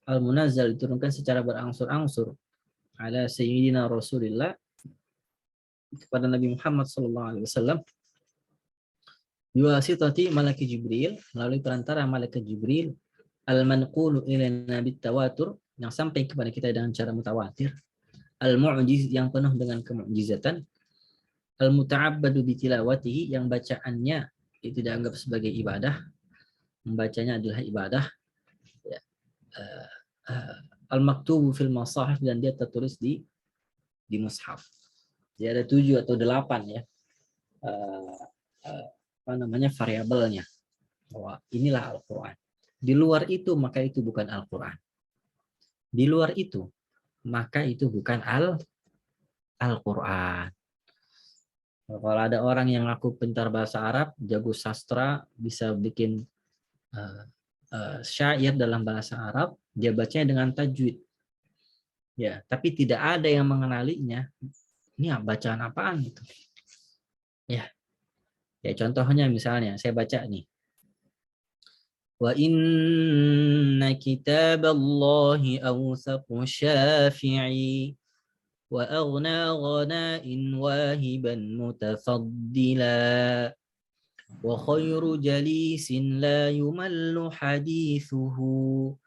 al-munazzal, diturunkan secara berangsur-angsur ala sayyidina Rasulillah, kepada Nabi Muhammad SAW, biwasitati malaki Jibril, melalui perantara malaikat Jibril, al-manqulu ilaina bitawatur, yang sampai kepada kita dengan cara mutawatir, al-mu'jiz, yang penuh dengan kemukjizatan, al-muta'abbadu bitilawatihi, yang bacaannya itu dianggap sebagai ibadah, membacanya adalah ibadah, ya. Al-maktubu fil masahif, dan dia tertulis di mushaf. Dia ada 7 atau 8 ya, variabelnya, bahwa inilah Al-Quran. Di luar itu maka itu bukan Al-Quran. Di luar itu maka itu bukan Al-Quran. Kalau ada orang yang ngaku pintar bahasa Arab, jago sastra, bisa bikin syair dalam bahasa Arab, dia bacanya dengan tajwid. Ya, tapi tidak ada yang mengenalinya. Ini bacaan apaan itu? Ya. Ya, contohnya misalnya saya baca nih. Wa inna kitaballahi awsaqu syafi'i wa aghna ghana'in wahiban mutafaddila wa khairu jalisin la yumallu hadithuhu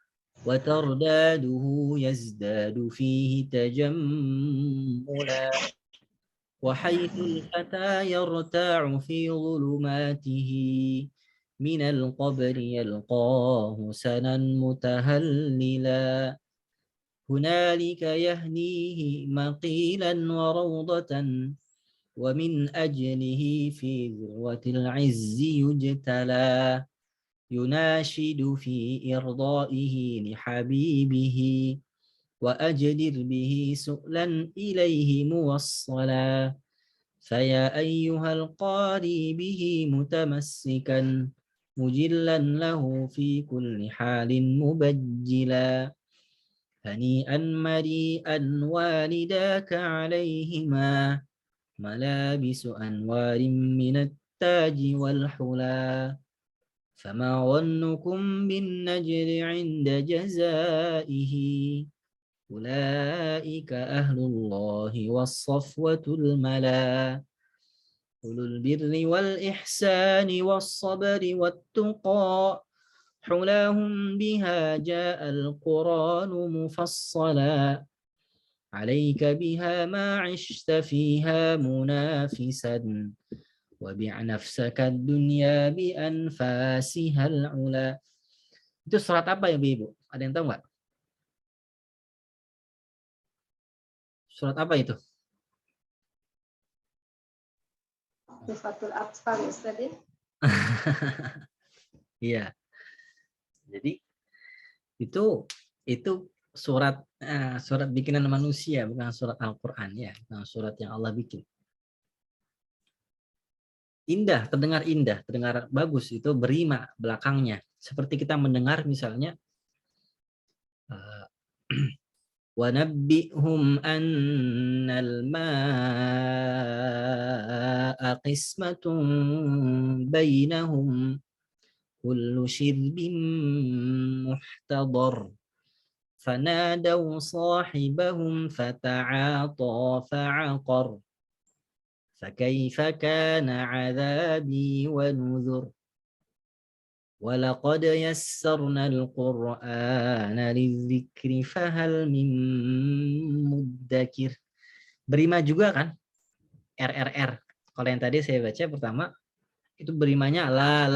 wa tardaduhu yazdadu fihi tajammula wa haythul fata yarta'u fi dhulumatihi من القبر يلقاه سنا متهللا هنالك يهنيه مقيلا وروضة ومن أجله في ذروة العز يجتلى يناشد في إرضائه لحبيبه وأجدر به سؤلا إليه موصلا فيا أيها القاري به متمسكا مجلا له في كل حال مبجلا هنيئا مريئا والداك عليهما ملابس أنوار من التاج والحلا فما ظنكم بالنجل عند جزائه أولئك أهل الله والصفوة الملا أولو البر والإحسان والصبر والتقى حلاهم بها جاء القرآن مفصلا عليك بها ما عشت فيها منافسا وبع نفسك الدنيا بأنفاسها العلا. Itu surat apa ya Ibu? Ada yang tahu nggak? Surat apa itu? Sifatul Atfal Ustaz ya. Iya. Jadi itu surat surat bikinan manusia, bukan surat Al-Qur'an ya, bukan surat yang Allah bikin. Indah, terdengar bagus, itu berima belakangnya. Seperti kita mendengar misalnya وَنَبِّئْهُمْ أَنَّ الْمَاءَ قِسْمَةٌ بَيْنَهُمْ كُلُّ شِرْبٍ مُحْتَضَرٍ فَنَادَوْا صَاحِبَهُمْ فَتَعَاطَى فَعَقَرَ فَكَيْفَ كَانَ عَذَابِي وَنُذُرِ وَلَقَدْ يَسَّرْنَا الْقُرْآنَ لِلذِّكْرِ فَهَلْ مِن مُدَّكِرٍ. Berima juga kan? RRR. Kalau yang tadi saya baca pertama, itu berimanya la.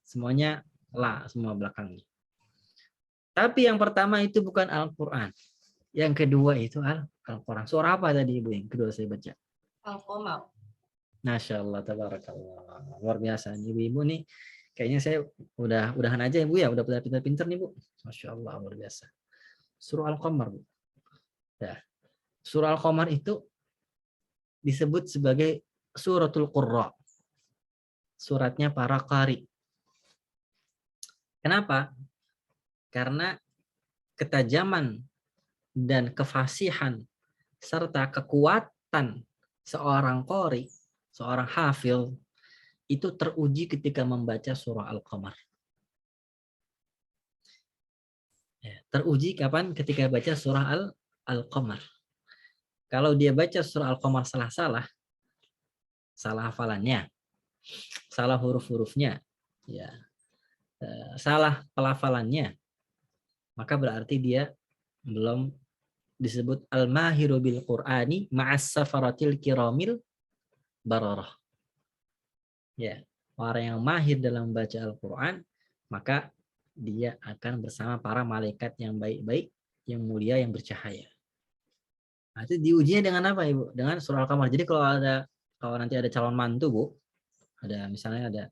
Semuanya la, semua belakangnya. Tapi yang pertama itu bukan Al-Quran. Yang kedua itu Al-Quran. Surah apa tadi Ibu yang kedua saya baca? Al-Qamar. Masya Allah, tabarakallah. Luar biasa. Ibu-ibu nih, kayaknya saya udahan aja ya Bu ya. Udah pintar-pintar nih Bu. Masya Allah, luar biasa. Surah Al-Qamar Bu. Ya. Surah Al-Qamar itu disebut sebagai Suratul Qurra. Suratnya para qari. Kenapa? Karena ketajaman dan kefasihan serta kekuatan seorang qari, seorang hafil, itu teruji ketika membaca surah Al-Qamar. Teruji kapan? Ketika baca surah Al-Qamar. Kalau dia baca surah Al-Qamar salah hafalannya, salah huruf-hurufnya, ya, salah pelafalannya, maka berarti dia belum disebut al-mahiru bil Qur'ani ma'as safaratil kiramil bararah. Ya, orang yang mahir dalam membaca Al-Qur'an, maka dia akan bersama para malaikat yang baik-baik, yang mulia, yang bercahaya. Nah, itu diujinya dengan apa Ibu? Dengan surah Al-Qamar. Jadi kalau nanti ada calon mantu Bu, ada misalnya ada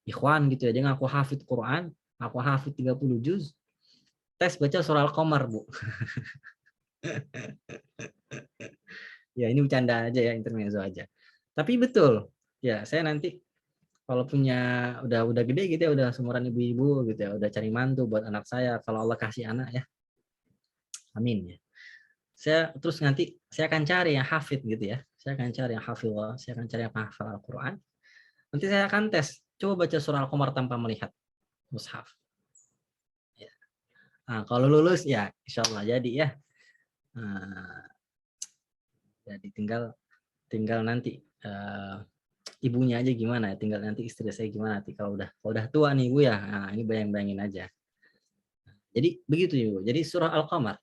ikhwan gitu ya, dia ngaku hafid Quran, aku hafid 30 juz, tes baca surah Al-Qamar Bu. Ya ini bercanda aja ya, intermezzo aja. Tapi betul, ya saya nanti kalau punya udah gede gitu ya, udah seumuran ibu-ibu gitu ya, udah cari mantu buat anak saya, kalau Allah kasih anak ya, amin ya. Saya terus nanti saya akan cari yang hafid gitu ya, saya akan cari yang hafidh, saya akan cari yang hafal Al-Quran. Nanti saya akan tes, coba baca surah Al-Qamar tanpa melihat mushaf. Ya. Nah, kalau lulus ya, insya Allah jadi ya. Nah, jadi tinggal nanti ibunya aja gimana ya, tinggal nanti istri saya gimana nanti kalau udah tua nih Ibu ya. Nah, ini bayangin aja. Jadi begitu Ibu. Jadi surah Al-Qamar.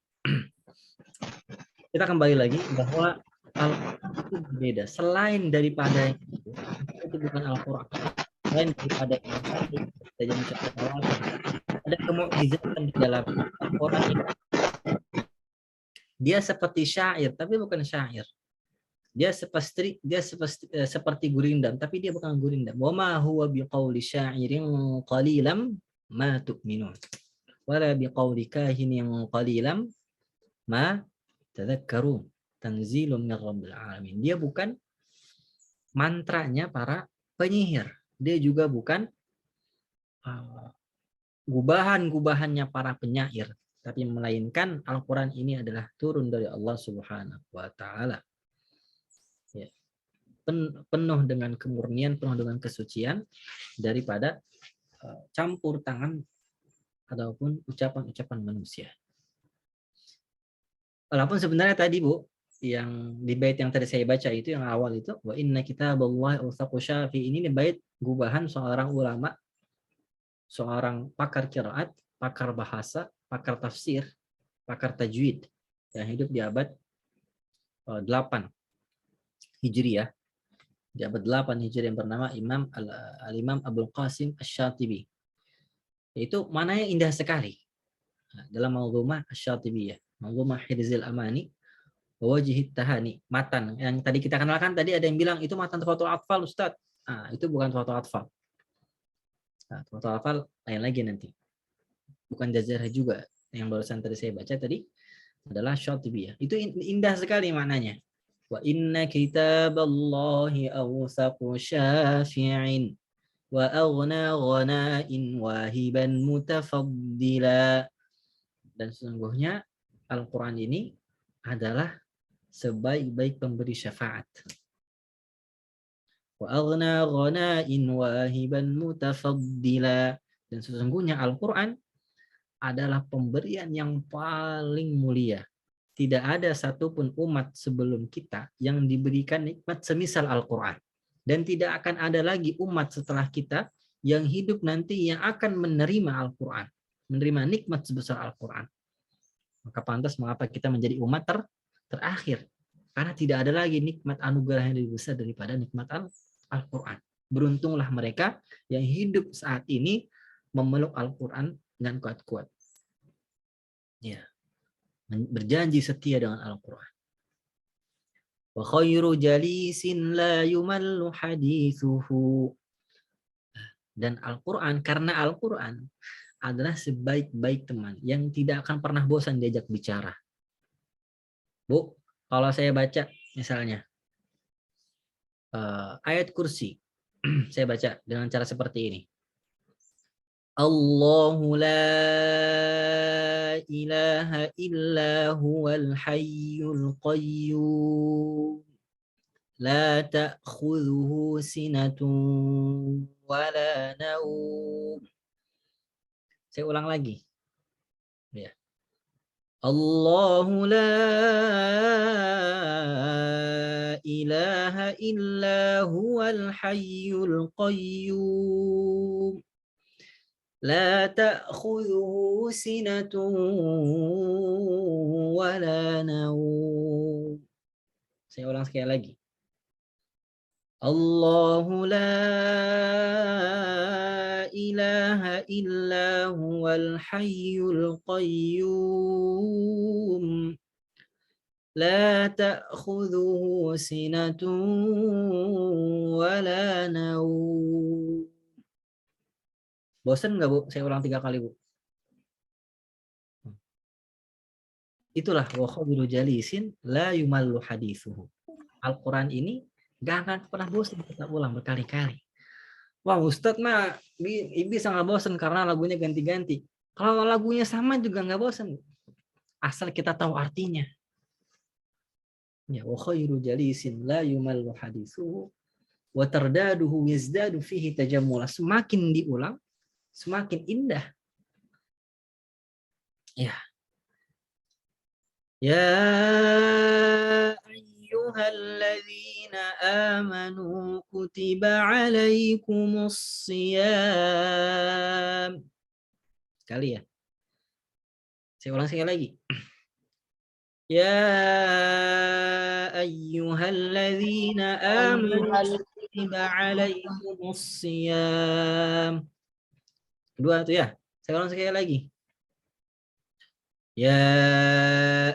Kita kembali lagi bahwa Al-Quran itu berbeda. Selain daripada itu bukan Al-Quran. Selain daripada ada kemukjizatan di dalam Al-Quran ini. Dia seperti syair, tapi bukan syair. Dia seperti gurindam, tapi dia bukan gurindam. Wa ma huwa biqauli syairin qalilam ma tu'minun. Wala biqauli kahinin qalilam ma tadhakkarun. Tanzilun min rabbil alamin. Dia bukan mantranya para penyihir. Dia juga bukan gubahannya para penyair, tapi melainkan Al-Quran ini adalah turun dari Allah Subhanahu wa Ta'ala. Penuh dengan kemurnian, penuh dengan kesucian daripada campur tangan ataupun ucapan-ucapan manusia. Walaupun sebenarnya tadi Bu, yang di bait yang tadi saya baca itu yang awal itu, wa inna kitaballahi awthaqu syafi, ini bait gubahan seorang ulama, seorang pakar qiraat, pakar bahasa, pakar tafsir, pakar tajwid yang hidup di abad 8 Hijriah. Di abad 8 Hijriah yang bernama Al-Imam Abul Qasim Asy-Syatibi. Itu mananya indah sekali. Dalam Manzumah Asy-Syatibiyah, Manzumah Hirzil Amani, Wajihit Tahani, matan. Yang tadi kita kenalkan, tadi ada yang bilang itu matan Tufatul Atfal, Ustaz. Itu bukan Tufatul Atfal. Tufatul Atfal lain lagi nanti. Bukan Jazarah juga. Yang barusan tadi saya baca tadi adalah Syatibiyah. Itu indah sekali maknanya. Wa inna kitaballahi awsaqu syafi'in wa aghna ghana'in wahiban mutafaddila. Dan sesungguhnya Al-Quran ini adalah sebaik-baik pemberi syafaat. Wa aghna ghana'in wahiban mutafaddila. Dan sesungguhnya Al-Quran adalah pemberian yang paling mulia. Tidak ada satupun umat sebelum kita yang diberikan nikmat semisal Al-Quran. Dan tidak akan ada lagi umat setelah kita yang hidup nanti yang akan menerima Al-Quran. Menerima nikmat sebesar Al-Quran. Maka pantas mengapa kita menjadi umat terakhir. Karena tidak ada lagi nikmat anugerah yang lebih besar daripada nikmat Al-Quran. Beruntunglah mereka yang hidup saat ini memeluk Al-Quran dengan kuat-kuat. Ya. Berjanji setia dengan Al-Quran. Wa khairu jalisin la yumallu hadithuhu. Dan Al-Quran, karena Al-Quran adalah sebaik-baik teman yang tidak akan pernah bosan diajak bicara. Bu, kalau saya baca misalnya ayat kursi, saya baca dengan cara seperti ini. Allahu la ilaha illa huwal hayyul qayyum la ta'khudhuhu sinatun wa la nawm. Saya ulang lagi. Ya. Allahu la ilaha illa huwal hayyul qayyum la ta'khudhuhu sinatun wa la nawm. Saya ulang sekali lagi. Allahu la ilaha illa huwal hayyul qayyum la ta'khudhuhu sinatun wa la nawm. Bosan nggak Bu? Saya ulang 3 kali Bu. Itulah wa khairu jalisin la yumallu hadithuhu. Al-Quran ini nggak akan pernah bosan kita ulang berkali-kali. Wah Ustadz mah bisa nggak bosan karena lagunya ganti-ganti. Kalau lagunya sama juga nggak bosan. Asal kita tahu artinya. Ya wa khairu jalisin la yumallu hadithuhu wa tardaduhu yazdadu fihi tajammula. Semakin diulang semakin indah. Ya. Ya ayyuhalladzina amanu kutiba alaikumus shiyam. Sekali ya. Saya ulang sekali lagi. Ya ayyuhalladzina amanu kutiba alaikumus shiyam. Kedua itu ya. Saya ulang sekali lagi. Ya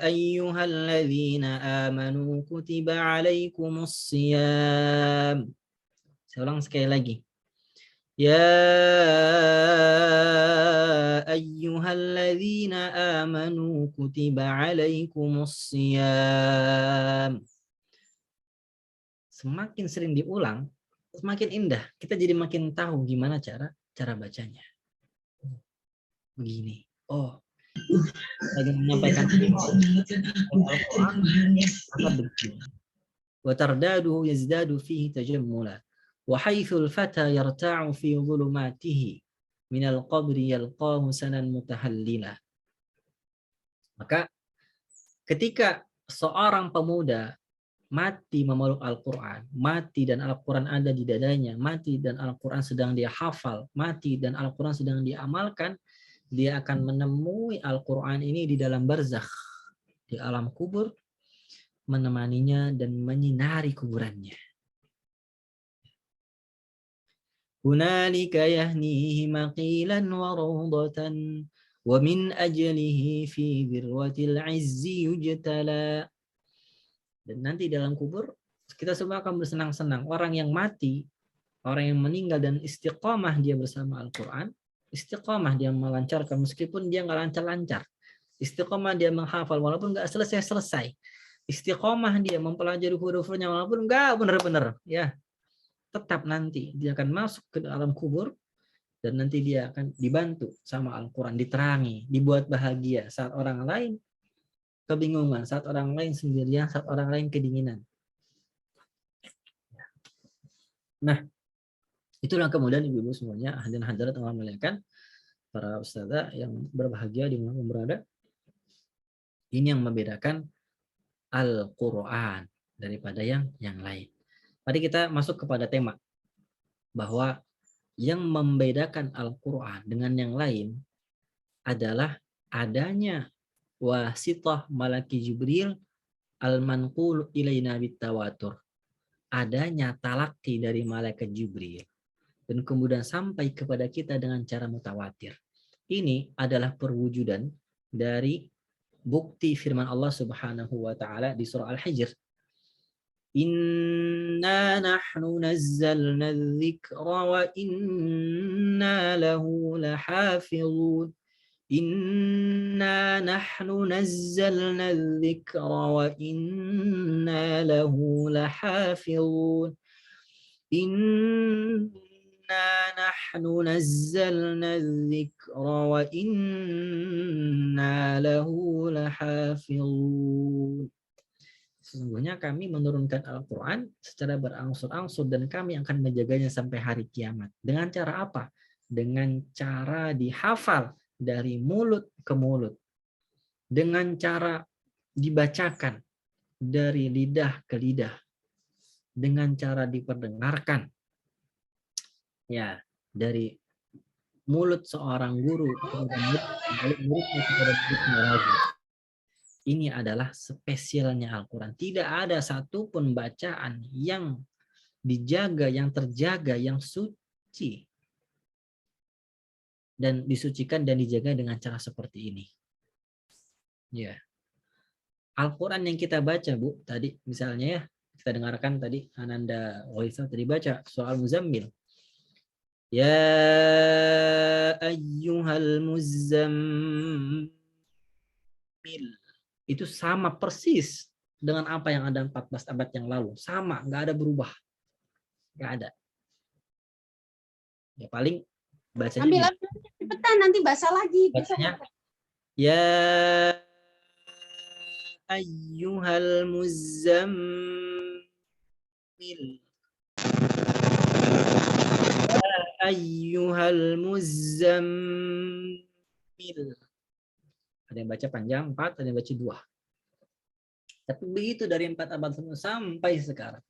ayyuhalladzina amanu kutiba alaikumus shiyam. Saya ulang sekali lagi. Ya ayyuhalladzina amanu kutiba alaikumus shiyam. Semakin sering diulang, semakin indah. Kita jadi makin tahu gimana cara bacanya. Begini. Oh, lagi menyampaikan Al-Quran maka begini. Wa tardadu yazdadu fihi tajammula wa haitsul fata yarta'u fi dhulumatihi minal qabri yalqa musanan mutahallila. Maka ketika seorang pemuda mati memeluk Al-Quran, mati dan Al-Quran ada di dadanya, mati dan Al-Quran sedang dia hafal, mati dan Al-Quran sedang dia amalkan, dia akan menemui Al-Quran ini di dalam barzakh, di alam kubur, menemaninya dan menyinari kuburannya. Hunalika yahnihi maqilan wa rawdatan wa min ajlihi fi dirwatil izzi yujtala. Dan nanti dalam kubur kita semua akan bersenang-senang. Orang yang mati, orang yang meninggal dan istiqamah dia bersama Al-Quran, istiqamah dia melancarkan meskipun dia nggak lancar-lancar. Istiqamah dia menghafal walaupun nggak selesai-selesai. Istiqamah dia mempelajari huruf-hurufnya walaupun nggak benar-benar, ya. Tetap nanti dia akan masuk ke dalam kubur dan nanti dia akan dibantu sama Al-Quran, diterangi, dibuat bahagia saat orang lain kebingungan, saat orang lain sendirian, saat orang lain kedinginan. Nah, itulah kemudian ibu-ibu semuanya, hadirin hadirat Allah muliakan, para ustazah yang berbahagia di mana berada. Ini yang membedakan Al-Quran daripada yang lain. Mari kita masuk kepada tema bahwa yang membedakan Al-Quran dengan yang lain adalah adanya wasithah malaki Jibril al-manqul ilaina bitawatur. Adanya talaqi dari malaikat Jibril dan kemudian sampai kepada kita dengan cara mutawatir. Ini adalah perwujudan dari bukti firman Allah Subhanahu wa taala di surah Al-Hijr. Inna nahnu nazzalna dzikra wa inna lahu lahafizun. Inna nahnu nazzalna dzikra wa inna lahu lahafizun. Inna nahnu nazzalna dzikra wa inna lahu lahafizun. Sesungguhnya kami menurunkan Al-Quran secara berangsur-angsur dan kami akan menjaganya sampai hari kiamat. Dengan cara apa? Dengan cara dihafal dari mulut ke mulut, dengan cara dibacakan dari lidah ke lidah, dengan cara diperdengarkan ya dari mulut seorang guru kepada muridnya kepada muridnya lagi. Ini adalah spesialnya Al-Quran. Tidak ada satupun bacaan yang dijaga, yang terjaga, yang suci dan disucikan dan dijaga dengan cara seperti ini. Ya. Al-Quran yang kita baca, Bu, tadi misalnya ya, kita dengarkan tadi Ananda Waisal tadi baca soal Muzammil. Ya ayyuhal muzammil. Itu sama persis dengan apa yang ada 14 abad yang lalu. Sama, nggak ada berubah. Nggak ada. Ya paling bacanya ambil cepetan nanti basah lagi. Bacanya ya ayyuhal muzammil. Ya ayyuhal muzammil. Ada yang baca panjang 4, ada yang baca 2. Tapi begitu dari 4 abad sampai sekarang.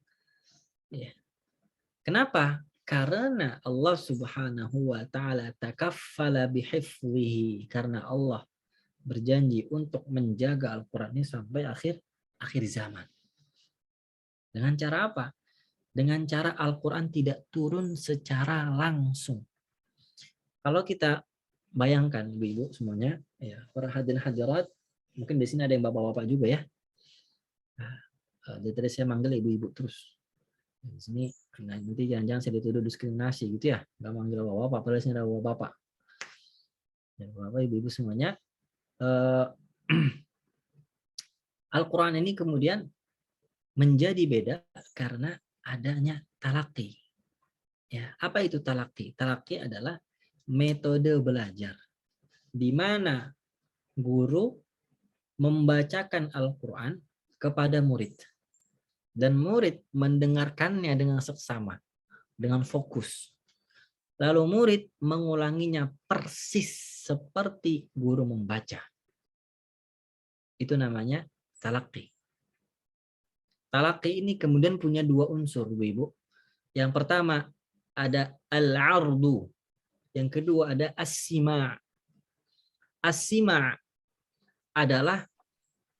Ya. Kenapa? Karena Allah Subhanahu wa taala takaffala bihifdhihi, karena Allah berjanji untuk menjaga Al-Qur'an ini sampai akhir zaman. Dengan cara apa? Dengan cara Al-Qur'an tidak turun secara langsung. Kalau kita bayangkan ibu-ibu semuanya, ya, para hadirin hadirat, mungkin di sini ada yang bapak-bapak juga ya. Dari tadi saya manggil ibu-ibu terus. Di sini nanti jangan-jangan saya dituduh diskriminasi gitu ya, nggak manggil bapak-bapak, padahal sini ada bapak-bapak. Dan bapak ibu-ibu semuanya, Al-Quran ini kemudian menjadi beda karena adanya talaqi. Ya, apa itu talaqi? Talaqi adalah metode belajar di mana guru membacakan Al-Quran kepada murid. Dan murid mendengarkannya dengan seksama, dengan fokus. lalu murid mengulanginya persis seperti guru membaca. Itu namanya talaqi. Talaqi ini kemudian punya dua unsur, Ibu. Yang pertama ada al-ardu. Yang kedua ada as-sima'. As-sima' adalah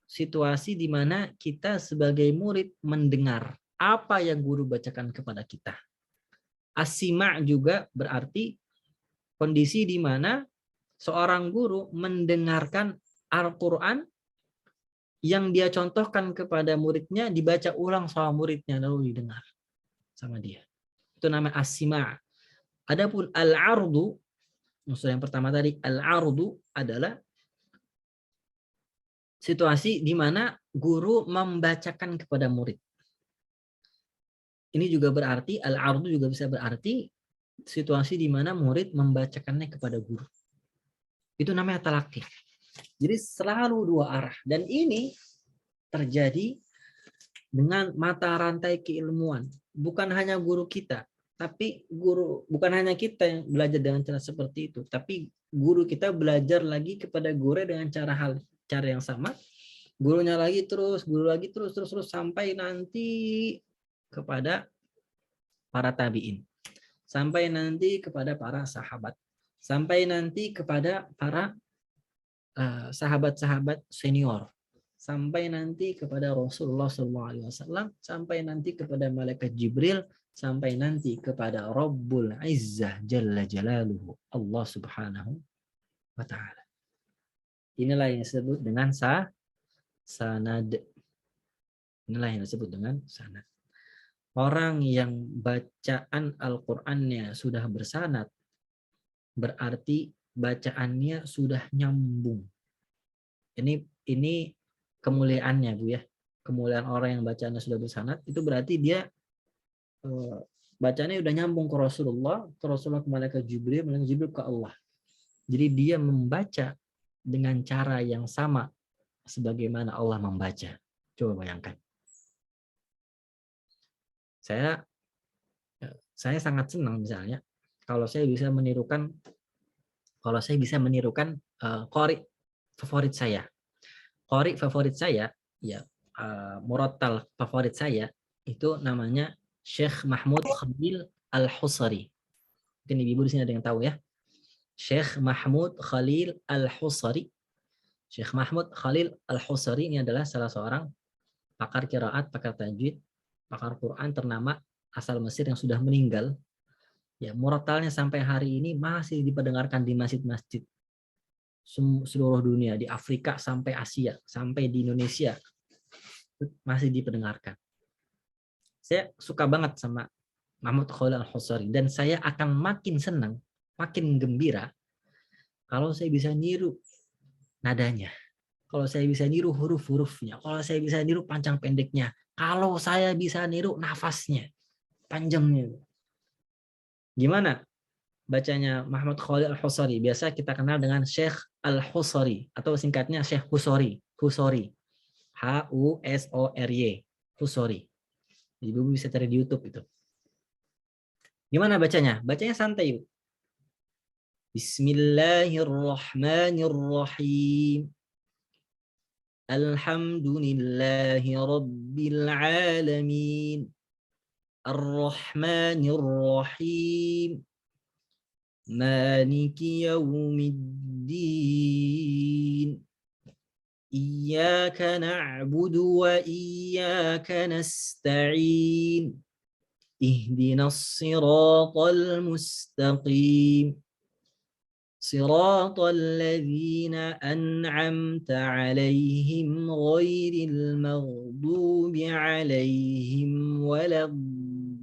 situasi di mana kita sebagai murid mendengar apa yang guru bacakan kepada kita. As-sima' juga berarti kondisi di mana seorang guru mendengarkan Al-Quran yang dia contohkan kepada muridnya dibaca ulang sama muridnya lalu didengar sama dia. Itu namanya as-sima'. Adapun al-ardu, unsur yang pertama tadi, al-ardu adalah situasi di mana guru membacakan kepada murid. Ini juga berarti al-ardu juga bisa berarti situasi di mana murid membacakannya kepada guru. Itu namanya talaqi. Jadi selalu dua arah. Dan ini terjadi dengan mata rantai keilmuan. Bukan hanya guru kita, tapi bukan hanya kita yang belajar dengan cara seperti itu, tapi guru kita belajar lagi kepada guru dengan cara yang sama. Gurunya lagi terus, guru lagi terus sampai nanti kepada para tabi'in. Sampai nanti kepada para sahabat. Sampai nanti kepada para sahabat-sahabat senior, sampai nanti kepada Rasulullah SAW, sampai nanti kepada malaikat Jibril, sampai nanti kepada Rabbul Izzah Jalla Jalaluhu, Allah Subhanahu wa Ta'ala. Inilah yang disebut dengan sanad. Inilah yang disebut dengan sanad. Orang yang bacaan Al-Qur'annya sudah bersanad, berarti bacaannya sudah nyambung. Ini kemuliaannya, Bu ya. Kemuliaan orang yang bacaannya sudah bersanad itu berarti dia bacanya udah nyambung ke Rasulullah ke malaikat Jibril ke Allah. Jadi dia membaca dengan cara yang sama sebagaimana Allah membaca. Coba bayangkan. Saya sangat senang misalnya kalau saya bisa menirukan qari favorit saya. Qari favorit saya, ya, murattal favorit saya itu namanya Syekh Mahmud Khalil Al-Husari. Mungkin ibu di sini ada yang tahu ya. Syekh Mahmud Khalil Al-Husari. Syekh Mahmud Khalil Al-Husari ini adalah salah seorang pakar qiraat, pakar tajwid, pakar Quran ternama asal Mesir yang sudah meninggal. Ya, murattalnya sampai hari ini masih diperdengarkan di masjid-masjid seluruh dunia, di Afrika sampai Asia, sampai di Indonesia masih diperdengarkan. Saya suka banget sama Mahmud Khalil Al-Husari dan saya akan makin senang, makin gembira kalau saya bisa niru nadanya, kalau saya bisa niru huruf-hurufnya, kalau saya bisa niru panjang pendeknya, kalau saya bisa niru nafasnya, panjangnya. Gimana bacanya Mahmud Khalil Al-Husari? Biasa kita kenal dengan Syekh Al-Husari atau singkatnya Syekh Husori. Husori. H-U-S-O-R-Y. Husori. Ibu bisa cari di YouTube itu. Gimana bacanya? Bacanya santai, Ibu. Bismillahirrahmanirrahim. Alhamdulillahi Rabbil Alamin. Ar-Rahmanir-Rahim. Maliki Yawmiddin. Iyyaka na'budu wa iyyaka nasta'in. Ihdinas siratal mustaqim. Siratal ladzina an'amta 'alaihim ghairil maghdubi 'alaihim waladdallin.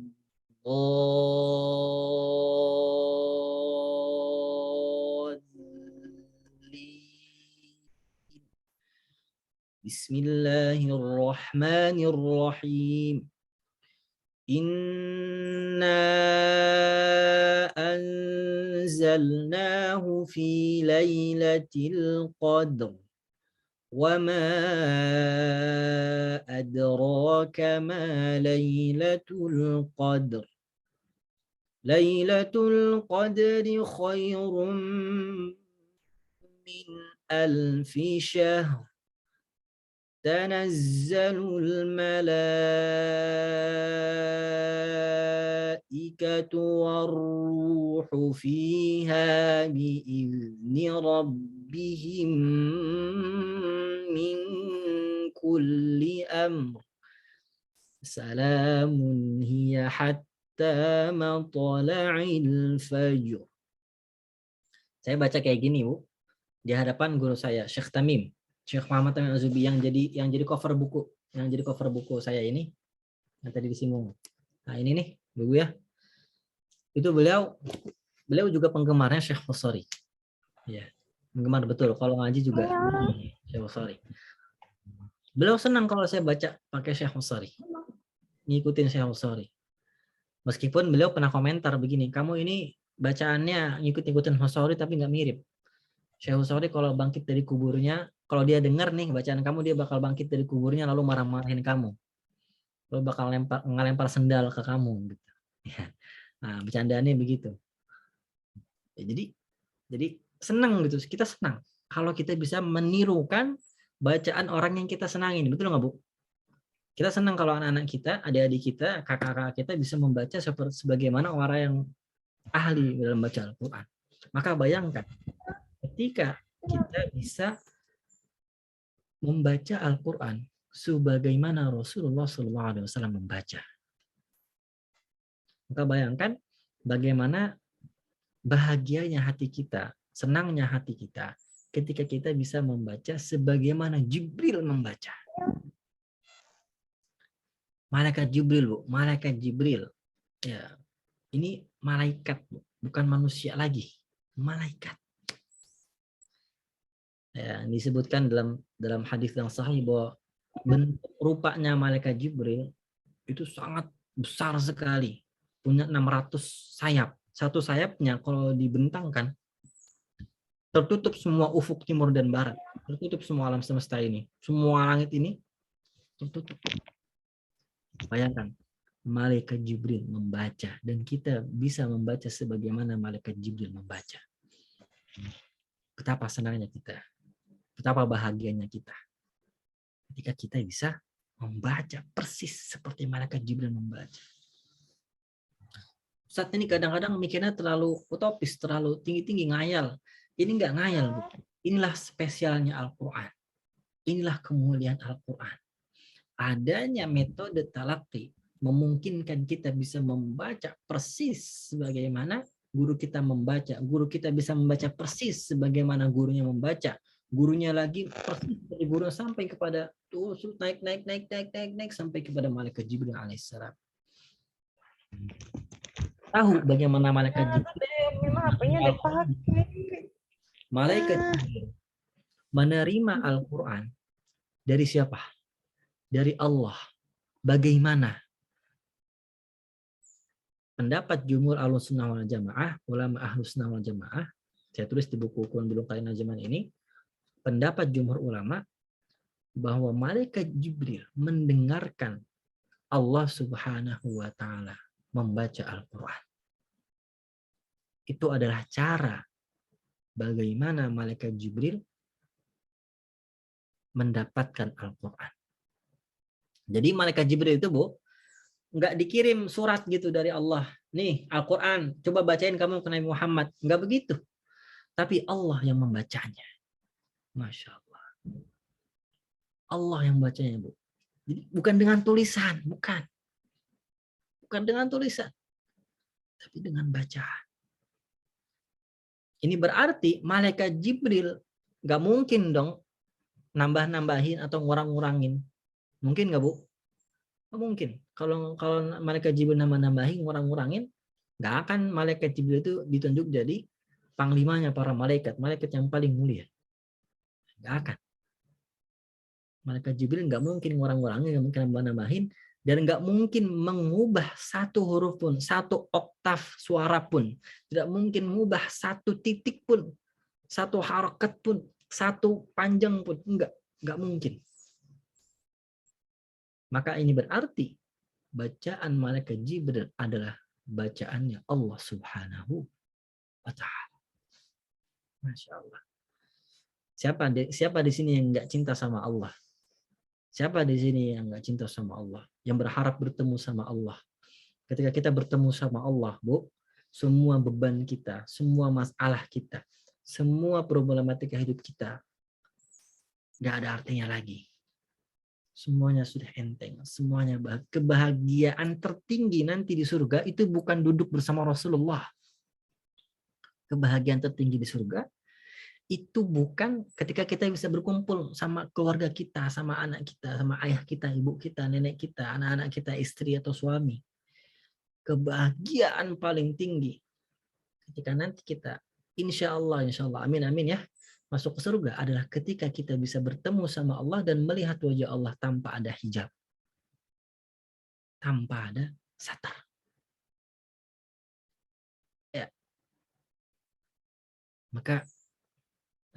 Bismillahirrahmanirrahim. Inna anzalnahu fi lailatul qadr. Wa ma adraka ma lailatul qadr. Lailatul Qadri khairum min alfi syahr. Tanazzalul malaikatu warruhu fiha biizni rabbihim min kulli amr. Salamun hiya hatta matla'il fajr. Saya baca kayak gini, Bu, di hadapan guru saya, Syekh Tamim, Syekh Muhammad Tamim Az-Zubi yang jadi cover buku, saya ini yang tadi disinggung. Nah, ini nih, Bu ya. Itu beliau juga penggemarnya Syekh Husari. Ya, penggemar betul. Kalau ngaji juga Syekh Husari. Beliau senang kalau saya baca pakai Syekh Husari. Ngikutin Syekh Husari. Meskipun beliau pernah komentar begini, kamu ini bacaannya ngikut-ngikutin Husari tapi nggak mirip. Syekh Husari kalau bangkit dari kuburnya, kalau dia dengar nih bacaan kamu, dia bakal bangkit dari kuburnya lalu marah-marahin kamu. Lalu bakal ngelempar sendal ke kamu gitu. Ya. Nah, bercandaannya begitu. Ya, jadi senang gitu. Kita senang kalau kita bisa menirukan bacaan orang yang kita senangin. Betul nggak, Bu? Kita senang kalau anak-anak kita, adik-adik kita, kakak-kakak kita bisa membaca seperti sebagaimana orang yang ahli dalam baca Al-Quran. Maka bayangkan ketika kita bisa membaca Al-Quran sebagaimana Rasulullah SAW membaca. Maka bayangkan bagaimana bahagianya hati kita, senangnya hati kita ketika kita bisa membaca sebagaimana Jibril membaca. Malaikat Jibril, Bu, malaikat Jibril. Ya, ini malaikat, Bu, bukan manusia lagi, malaikat. Ya, disebutkan dalam hadis yang sahih bahwa bentuk rupanya malaikat Jibril itu sangat besar sekali, punya 600 sayap. Satu sayapnya kalau dibentangkan tertutup semua ufuk timur dan barat, tertutup semua alam semesta ini, semua langit ini tertutup. Bayangkan malaikat Jibril membaca dan kita bisa membaca sebagaimana malaikat Jibril membaca. Betapa senangnya kita, betapa bahagianya kita ketika kita bisa membaca persis seperti malaikat Jibril membaca. Saat ini kadang-kadang mikirnya terlalu utopis, terlalu tinggi-tinggi, ngayal. Ini enggak ngayal, Bu. Inilah spesialnya Al-Quran. Inilah kemuliaan Al-Quran. Adanya metode talaqi memungkinkan kita bisa membaca persis sebagaimana guru kita membaca. Guru kita bisa membaca persis sebagaimana gurunya membaca. Gurunya lagi persis dari guru sampai kepada naik sampai kepada malaikat Jibril alaihissalam. Tahu bagaimana malaikat Jibril? Malaikat Jibril menerima Al-Quran dari siapa? Dari Allah. Bagaimana? Pendapat jumhur Ahlussunnah wal Jamaah, ulama Ahlussunnah wal Jamaah, saya tulis di buku Kun Bilum Kain Zaman ini, pendapat jumhur ulama bahwa malaikat Jibril mendengarkan Allah Subhanahu wa taala membaca Al-Quran. Itu adalah cara bagaimana malaikat Jibril mendapatkan Al-Quran. Jadi malaikat Jibril itu, Bu, nggak dikirim surat gitu dari Allah. Nih Al-Quran, coba bacain kamu ke Nabi Muhammad. Nggak begitu. Tapi Allah yang membacanya. Masya Allah. Allah yang membacanya, Bu. Jadi bukan dengan tulisan, bukan. Bukan dengan tulisan. Tapi dengan bacaan. Ini berarti malaikat Jibril nggak mungkin dong nambah-nambahin atau ngurang-ngurangin. Mungkin nggak, Bu? Nggak mungkin. Kalau malaikat Jibril nambah-nambahin, ngurang-ngurangin, nggak akan malaikat Jibril itu ditunjuk jadi panglimanya para malaikat yang paling mulia. Nggak akan. Malaikat Jibril nggak mungkin ngurang-ngurangin, nggak mungkin nambah-nambahin, dan nggak mungkin mengubah satu huruf pun, satu oktav suara pun. Tidak mungkin mengubah satu titik pun, satu harakat pun, satu panjang pun. Nggak mungkin. Maka ini berarti bacaan malaikat Jibril adalah bacaannya Allah Subhanahu wa Ta'ala. Masya Allah. Siapa di sini yang nggak cinta sama Allah? Siapa di sini yang nggak cinta sama Allah? Yang berharap bertemu sama Allah? Ketika kita bertemu sama Allah, Bu, semua beban kita, semua masalah kita, semua problematika hidup kita nggak ada artinya lagi. Semuanya sudah enteng, semuanya kebahagiaan tertinggi nanti di surga itu bukan duduk bersama Rasulullah. Kebahagiaan tertinggi di surga itu bukan ketika kita bisa berkumpul sama keluarga kita, sama anak kita, sama ayah kita, ibu kita, nenek kita, anak-anak kita, istri atau suami. Kebahagiaan paling tinggi ketika nanti kita insya Allah, amin amin ya, masuk ke surga adalah ketika kita bisa bertemu sama Allah dan melihat wajah Allah tanpa ada hijab, tanpa ada satar. Ya. Maka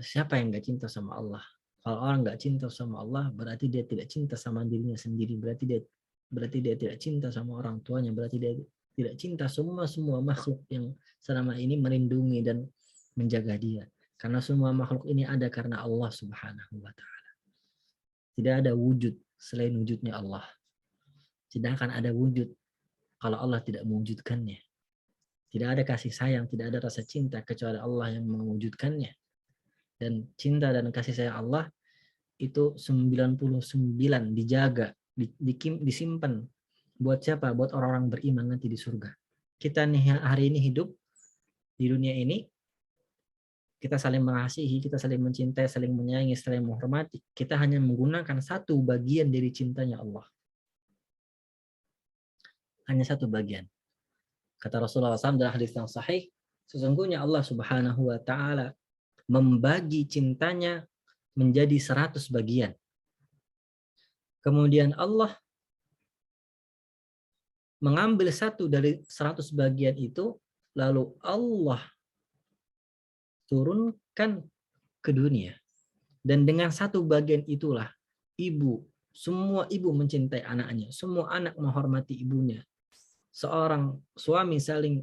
siapa yang nggak cinta sama Allah? Kalau orang nggak cinta sama Allah, berarti dia tidak cinta sama dirinya sendiri. Berarti dia tidak cinta sama orang tuanya. Berarti dia tidak cinta semua makhluk yang selama ini melindungi dan menjaga dia. Karena semua makhluk ini ada karena Allah Subhanahu wa Ta'ala. Tidak ada wujud selain wujudnya Allah. Tidak akan ada wujud kalau Allah tidak mewujudkannya. Tidak ada kasih sayang, tidak ada rasa cinta kecuali Allah yang mewujudkannya. Dan cinta dan kasih sayang Allah itu 99 dijaga, disimpan. Buat siapa? Buat orang-orang beriman nanti di surga. Kita nih hari ini hidup di dunia ini, kita saling mengasihi, kita saling mencintai, saling menyayangi, saling menghormati. Kita hanya menggunakan satu bagian dari cintanya Allah. Hanya satu bagian. Kata Rasulullah SAW dalam hadis yang sahih, sesungguhnya Allah Subhanahu wa Ta'ala membagi cintanya menjadi 100 bagian. Kemudian Allah mengambil satu dari 100 bagian itu, lalu Allah turunkan ke dunia. Dan dengan satu bagian itulah semua ibu mencintai anaknya, semua anak menghormati ibunya. Seorang suami saling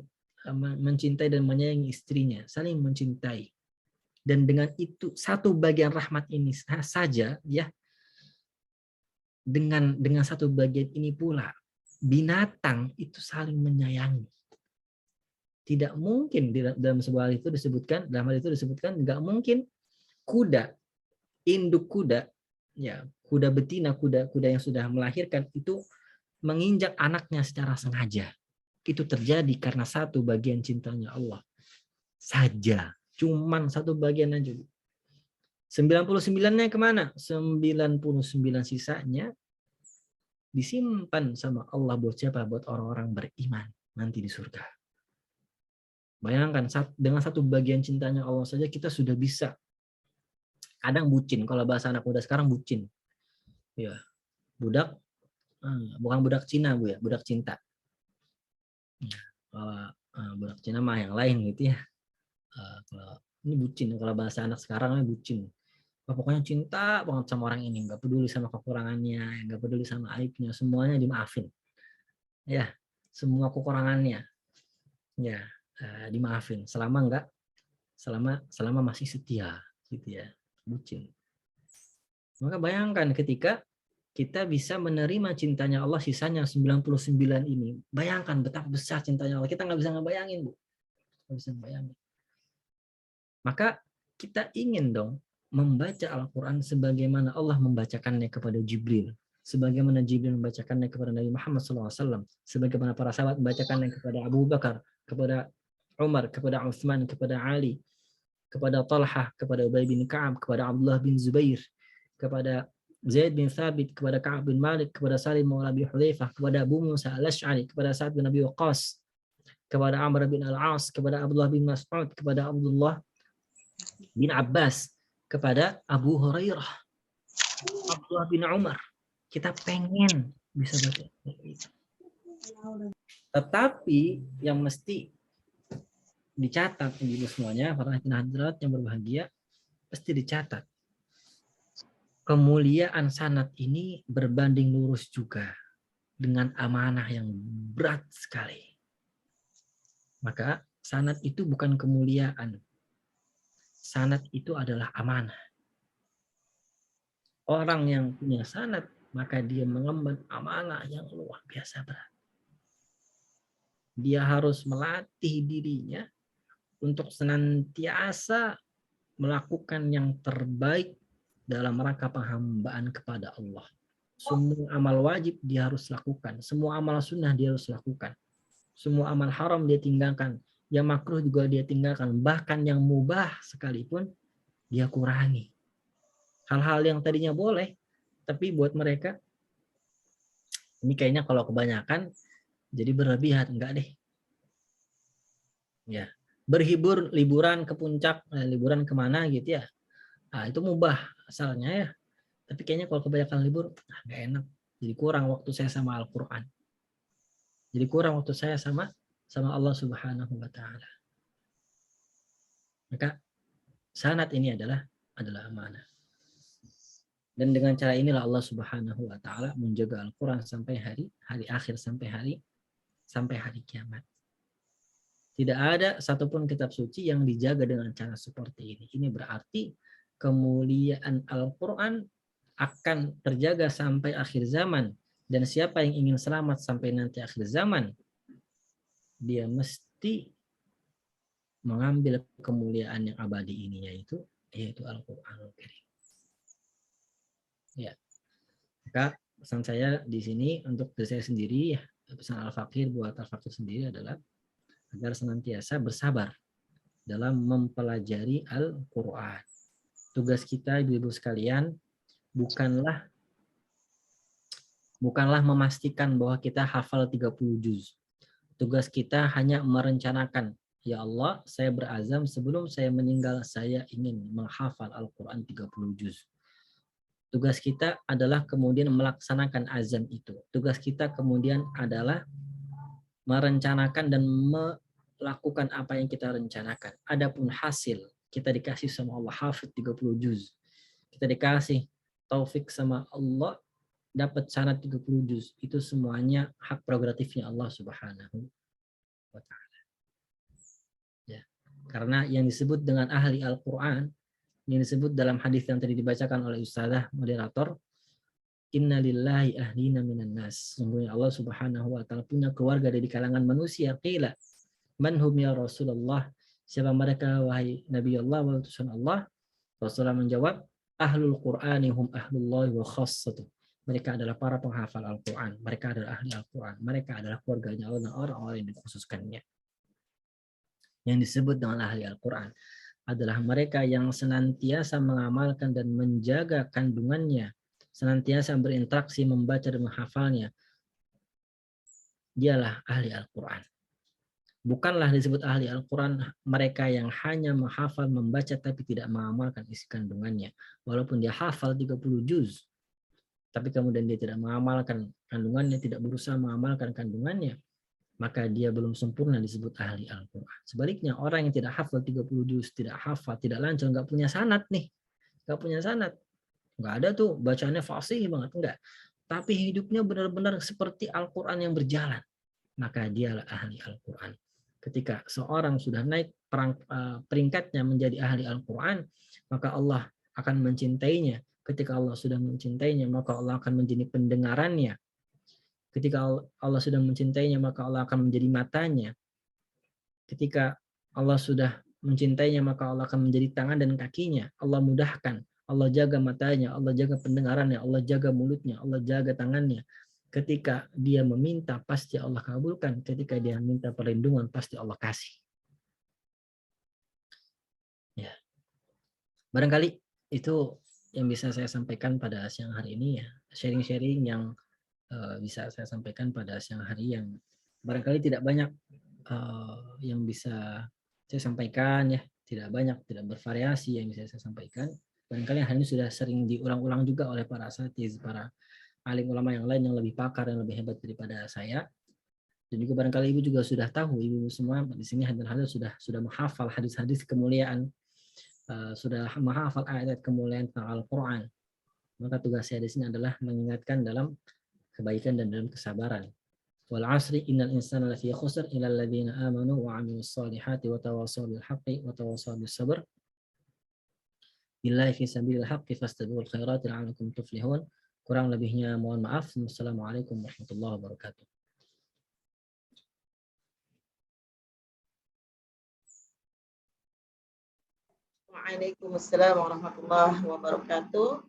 mencintai dan menyayangi istrinya, saling mencintai. Dan dengan itu satu bagian rahmat ini saja ya, dengan satu bagian ini pula binatang itu saling menyayangi. Tidak mungkin dalam sebuah hal itu disebutkan, nggak mungkin kuda, induk kuda, ya kuda betina, kuda yang sudah melahirkan itu menginjak anaknya secara sengaja. Itu terjadi karena satu bagian cintanya Allah saja. Cuman satu bagian aja. 99-nya kemana? 99 sisanya disimpan sama Allah buat siapa? Buat orang-orang beriman nanti di surga. Bayangkan dengan satu bagian cintanya Allah saja kita sudah bisa. Kadang bucin, kalau bahasa anak muda sekarang bucin. Ya, budak, bukan budak Cina Bu ya, budak cinta. Kalau budak Cina mah yang lain gitu ya. Kalau ini bucin, kalau bahasa anak sekarang bucin. Pokoknya cinta banget sama orang ini, nggak peduli sama kekurangannya, nggak peduli sama aibnya, semuanya dimaafin. Ya, semua kekurangannya, ya dimaafin. Selama masih setia, gitu ya, bucin. Maka bayangkan ketika kita bisa menerima cintanya Allah, sisanya 99 ini. Bayangkan betapa besar cintanya Allah. Kita nggak bisa ngebayangin, Bu. Nggak bisa ngebayangin. Maka kita ingin dong membaca Al-Quran sebagaimana Allah membacakannya kepada Jibril, sebagaimana Jibril membacakannya kepada Nabi Muhammad SAW, sebagaimana para sahabat membacakannya kepada Abu Bakar, kepada Umar, kepada Uthman, kepada Ali, kepada Talha, kepada Ubay bin Ka'ab, kepada Abdullah bin Zubair, kepada Zaid bin Thabit, kepada Ka'ab bin Malik, kepada Salim maula Abi Hudzaifah, kepada Abu Musa al-Asy'ari, kepada Sa'ad bin Abi Waqqas, kepada Amr bin Al-As, kepada Abdullah bin Mas'ud, kepada Abdullah bin Abbas, kepada Abu Hurairah, Abdullah bin Umar. Kita pengen bisa baca itu. Tetapi yang mesti dicatat ibu semuanya, para hadirat yang berbahagia, pasti dicatat. Kemuliaan sanad ini berbanding lurus juga dengan amanah yang berat sekali. Maka sanad itu bukan kemuliaan. Sanad itu adalah amanah. Orang yang punya sanad, maka dia mengemban amanah yang luar biasa berat. Dia harus melatih dirinya untuk senantiasa melakukan yang terbaik dalam rangka penghambaan kepada Allah. Semua amal wajib dia harus lakukan. Semua amal sunnah dia harus lakukan. Semua amal haram dia tinggalkan. Yang makruh juga dia tinggalkan. Bahkan yang mubah sekalipun dia kurangi. Hal-hal yang tadinya boleh, tapi buat mereka ini kayaknya kalau kebanyakan jadi berlebihan. Enggak deh. Ya, berhibur, liburan ke puncak, liburan kemana gitu ya. Nah, itu mubah asalnya ya. Tapi kayaknya kalau kebanyakan libur, nggak enak. Jadi kurang waktu saya sama Al-Quran. Jadi kurang waktu saya sama Allah Subhanahu wa Ta'ala. Maka sanad ini adalah amanah. Dan dengan cara inilah Allah Subhanahu wa Ta'ala menjaga Al-Quran sampai hari akhir, sampai hari kiamat. Tidak ada satupun kitab suci yang dijaga dengan cara seperti ini. Ini berarti kemuliaan Al-Quran akan terjaga sampai akhir zaman. Dan siapa yang ingin selamat sampai nanti akhir zaman, dia mesti mengambil kemuliaan yang abadi ini, yaitu Al-Quranul Karim. Ya. Maka pesan saya di sini untuk diri saya sendiri, ya, pesan Al-Fakir buat Al-Fakir sendiri adalah agar senantiasa bersabar dalam mempelajari Al-Quran. Tugas kita, ibu-ibu sekalian, bukanlah memastikan bahwa kita hafal 30 juz. Tugas kita hanya merencanakan, ya Allah, saya berazam sebelum saya meninggal, saya ingin menghafal Al-Quran 30 juz. Tugas kita adalah kemudian melaksanakan azam itu. Tugas kita kemudian adalah merencanakan dan melakukan apa yang kita rencanakan. Adapun hasil, kita dikasih sama Allah hafid 30 juz. Kita dikasih taufik sama Allah dapat sanad 30 juz. Itu semuanya hak prerogatifnya Allah Subhanahu wa Ta'ala. Ya. Karena yang disebut dengan ahli Al-Quran, yang disebut dalam hadis yang tadi dibacakan oleh Ustazah moderator, Inna lillahi ahlina minan nas. Sungguhnya Allah Subhanahu wa Ta'ala punya keluarga dari kalangan manusia. Qila man hum ya Rasulullah? Siapa mereka wahai Nabi Allah wa utusan Allah? Rasulullah menjawab, ahlul Qur'ani hum ahlullahi wa khassatuh. Mereka adalah para penghafal Al-Quran. Mereka adalah ahli Al-Quran. Mereka adalah keluarganya Allah dan orang-orang yang dikhususkannya. Yang disebut dengan ahli Al-Quran adalah mereka yang senantiasa mengamalkan dan menjaga kandungannya, senantiasa berinteraksi, membaca dan menghafalnya. Dialah ahli Al-Quran. Bukanlah disebut ahli Al-Quran mereka yang hanya menghafal, membaca, tapi tidak mengamalkan isi kandungannya. Walaupun dia hafal 30 juz, tapi kemudian dia tidak mengamalkan kandungannya, tidak berusaha mengamalkan kandungannya, maka dia belum sempurna disebut ahli Al-Quran. Sebaliknya, orang yang tidak hafal 30 juz, tidak hafal, tidak lancar, nggak punya sanad nih. Nggak punya sanad. Nggak ada tuh, bacaannya fasih banget, enggak. Tapi hidupnya benar-benar seperti Al-Quran yang berjalan. Maka dialah ahli Al-Quran. Ketika seorang sudah naik peringkatnya menjadi ahli Al-Quran, maka Allah akan mencintainya. Ketika Allah sudah mencintainya, maka Allah akan menjadi pendengarannya. Ketika Allah sudah mencintainya, maka Allah akan menjadi matanya. Ketika Allah sudah mencintainya, maka Allah akan menjadi tangan dan kakinya. Allah mudahkan, Allah jaga matanya, Allah jaga pendengarannya, Allah jaga mulutnya, Allah jaga tangannya. Ketika dia meminta, pasti Allah kabulkan. Ketika dia minta perlindungan, pasti Allah kasih. Ya. Barangkali itu yang bisa saya sampaikan pada siang hari ini, ya. Sharing-sharing yang bisa saya sampaikan pada siang hari yang barangkali tidak banyak yang bisa saya sampaikan, ya. Tidak banyak, tidak bervariasi yang bisa saya sampaikan. Barangkali hal ini sudah sering diulang-ulang juga oleh para asatiz, para alim ulama yang lain yang lebih pakar, yang lebih hebat daripada saya. Dan juga barangkali ibu juga sudah tahu, ibu semua di sini hadir sudah menghafal hadis-hadis kemuliaan, sudah menghafal ayat kemuliaan tentang Al-Quran. Maka tugas saya di sini adalah mengingatkan dalam kebaikan dan dalam kesabaran. wal 'asri innal insana lafi khusr illa alladziina aamanu wa 'amilus shaalihati wa tawashaw bil haqqi wa tawashaw bis sabr. Billahi fi sabilil haqqi fastabiqul khairati la'allakum tuflihun. Kurang lebihnya mohon maaf. Wassalamualaikum warahmatullahi wabarakatuh. Waalaikumsalam warahmatullahi wabarakatuh.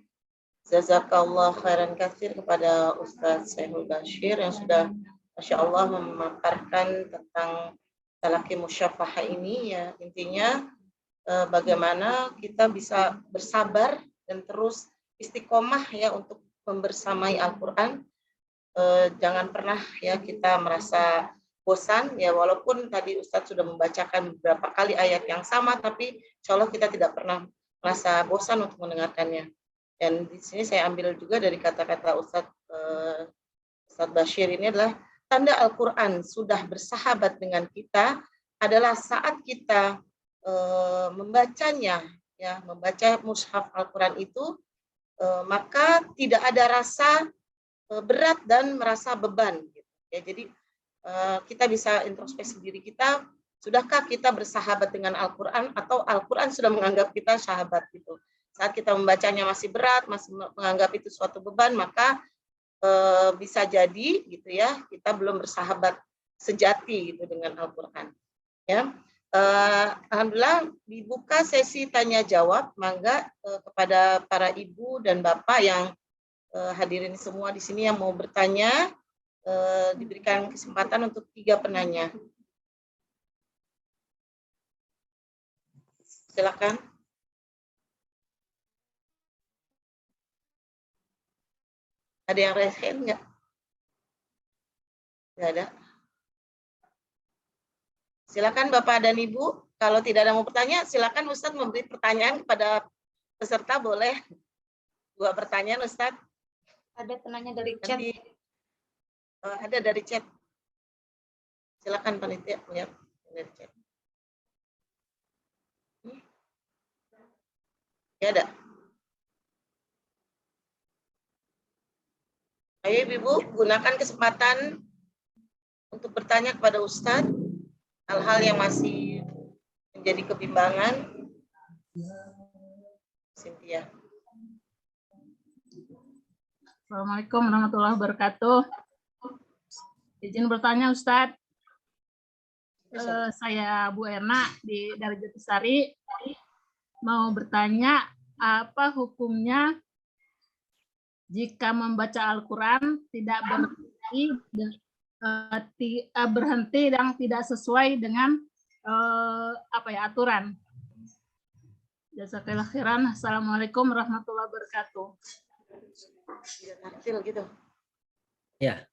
Jazakallah khairan katsir kepada Ustadz Syaiful Bashir yang sudah Masya Allah memaparkan tentang talaqi musyafahah ini ya. Intinya bagaimana kita bisa bersabar dan terus istiqomah ya untuk membersamai Al-Quran. Jangan pernah ya kita merasa bosan ya, walaupun tadi Ustadz sudah membacakan beberapa kali ayat yang sama, tapi insya Allah kita tidak pernah merasa bosan untuk mendengarkannya. Dan di sini saya ambil juga dari kata-kata Ustadz Bashir ini adalah tanda Al-Quran sudah bersahabat dengan kita adalah saat kita membacanya, ya, membaca mushaf Al-Quran itu, maka tidak ada rasa berat dan merasa beban. Gitu. Ya, jadi kita bisa introspeksi diri kita, sudahkah kita bersahabat dengan Al-Quran atau Al-Quran sudah menganggap kita sahabat gitu. Saat kita membacanya masih berat, masih menganggap itu suatu beban, maka bisa jadi gitu ya kita belum bersahabat sejati gitu dengan Al-Quran. Ya, alhamdulillah dibuka sesi tanya jawab, mangga kepada para ibu dan bapak yang hadirin semua di sini yang mau bertanya, diberikan kesempatan untuk 3 penanya. Silakan. Ada yang raise hand nggak? Nggak ada. Silakan Bapak dan Ibu. Kalau tidak ada mau bertanya, silakan Ustadz memberi pertanyaan kepada peserta. Boleh 2 pertanyaan Ustadz. Ada penanya dari chat. Nanti, ada dari chat. Silakan panitia lihat dari chat. Ya ada. Ayo Ibu, gunakan kesempatan untuk bertanya kepada Ustadz hal-hal yang masih menjadi kebimbangan. Cynthia. Assalamualaikum warahmatullahi wabarakatuh. Izin bertanya Ustadz. Saya Bu Erna dari Jatisari. Mau bertanya apa hukumnya jika membaca Al-Quran tidak berhenti dan tidak sesuai dengan aturan. Jazakallah khairan. Assalamualaikum warahmatullahi wabarakatuh. Kecil gitu. Ya.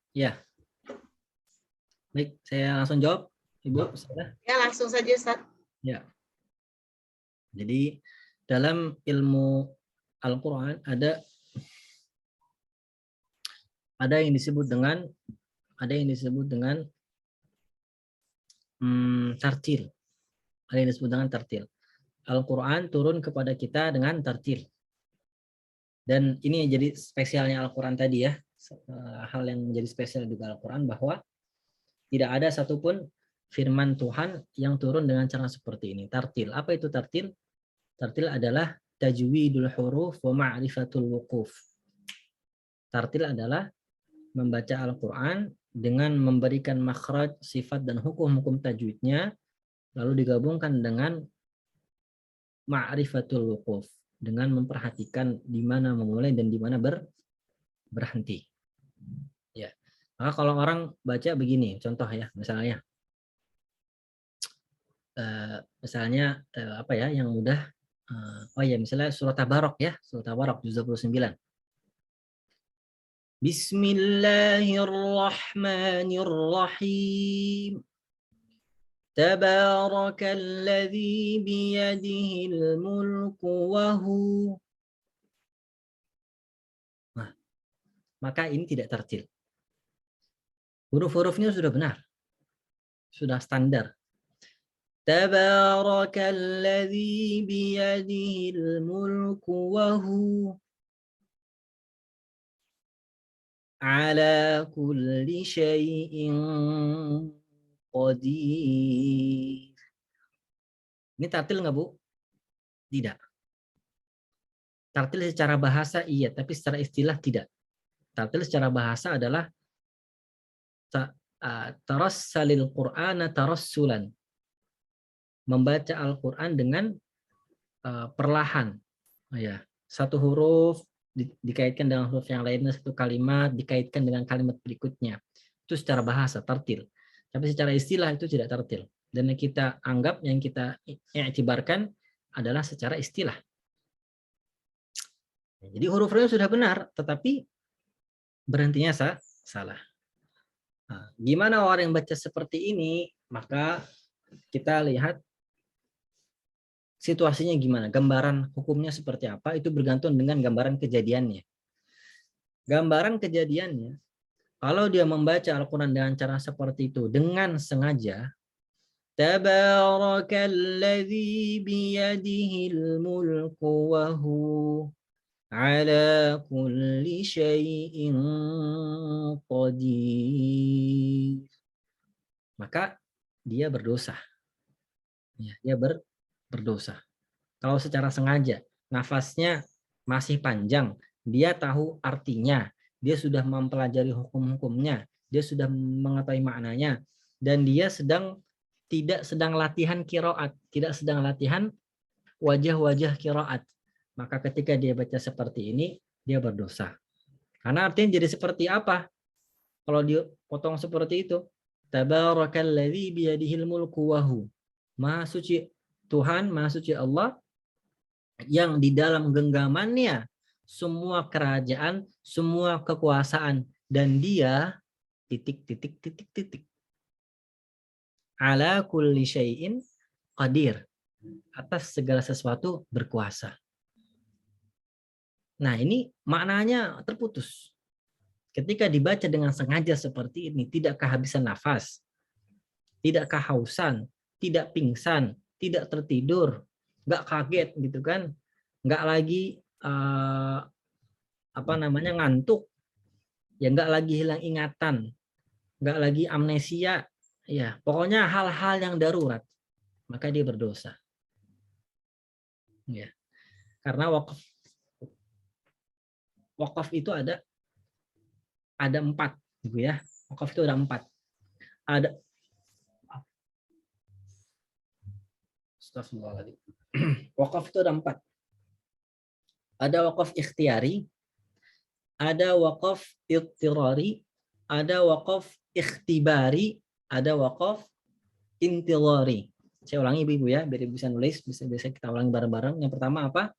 Baik, saya langsung jawab, Ibu. Ya, langsung saja, Ustaz. Ya. Jadi dalam ilmu Al-Quran ada yang disebut dengan tartil. Ada yang disebut dengan tartil. Al-Quran turun kepada kita dengan tartil. Dan ini jadi spesialnya Al-Quran tadi ya. Hal yang menjadi spesial juga Al-Quran bahwa tidak ada satupun firman Tuhan yang turun dengan cara seperti ini. Tartil. Apa itu tartil? Tartil adalah tajwidul huruf wa ma'rifatul wuquf. Tartil adalah membaca Al-Quran dengan memberikan makhraj, sifat, dan hukum-hukum tajwidnya, lalu digabungkan dengan ma'rifatul wuquf, dengan memperhatikan di mana memulai dan di mana berhenti. Ya. Maka kalau orang baca begini, contoh ya, misalnya yang mudah, misalnya surat Tabarok ya, surat Tabarok juz 29. Bismillahirrahmanirrahim. Tabarakalladzi biyadihil mulku wa hu. Nah, maka ini tidak tartil. Huruf-hurufnya sudah benar. Sudah standar. Tabarakalladzi biyadihil mulku wa hu. ala kulli syai'in qadir. Ini tartil nggak, Bu? Tidak. Tartil secara bahasa iya, tapi secara istilah tidak. Tartil secara bahasa adalah tarassalil Qur'ana tarassulan. Membaca Al-Quran dengan perlahan. Ya, satu huruf dikaitkan dengan huruf yang lainnya, satu kalimat dikaitkan dengan kalimat berikutnya. Itu secara bahasa tartil. Tapi secara istilah itu tidak tartil. Dan yang kita anggap, yang kita iktibarkan adalah secara istilah. Jadi huruf-hurufnya sudah benar, tetapi berhentinya salah. Nah, gimana orang yang baca seperti ini? Maka kita lihat situasinya gimana, gambaran hukumnya seperti apa, itu bergantung dengan gambaran kejadiannya. Gambaran kejadiannya, kalau dia membaca Al-Quran dengan cara seperti itu, dengan sengaja, Tabarakalladzi biyadihil mulku wa hu ala kulli syai'in qadir. Maka dia berdosa. Ya, dia berdosa. Kalau secara sengaja, nafasnya masih panjang, dia tahu artinya, dia sudah mempelajari hukum-hukumnya, dia sudah mengetahui maknanya, dan dia tidak sedang latihan qiraat, tidak sedang latihan wajah-wajah qiraat. Maka ketika dia baca seperti ini, dia berdosa. Karena artinya jadi seperti apa? Kalau dia potong seperti itu, Tabarakalladzi biyadihil mulku wa hu. Maha suci Tuhan, maha suci Allah, yang di dalam genggamannya semua kerajaan, semua kekuasaan, dan dia titik. Ala kulli syai'in qadir. Atas segala sesuatu berkuasa. Nah, ini maknanya terputus. Ketika dibaca dengan sengaja seperti ini, tidak kehabisan nafas, tidak kehausan, tidak pingsan, tidak tertidur, nggak kaget gitu kan, nggak lagi ngantuk, ya nggak lagi hilang ingatan, nggak lagi amnesia, ya pokoknya hal-hal yang darurat, maka dia berdosa. Ya, karena wakaf itu ada 4, gitu ya. Wakaf itu ada 4. Ada Astagfirullahaladzim. Wakaf itu ada 4. Ada wakaf ikhtiari, ada wakaf ittirari, ada wakaf ikhtibari, ada wakaf intidhari. Saya ulangi Ibu ya, biar Ibu bisa nulis, bisa kita ulangi bareng-bareng. Yang pertama apa?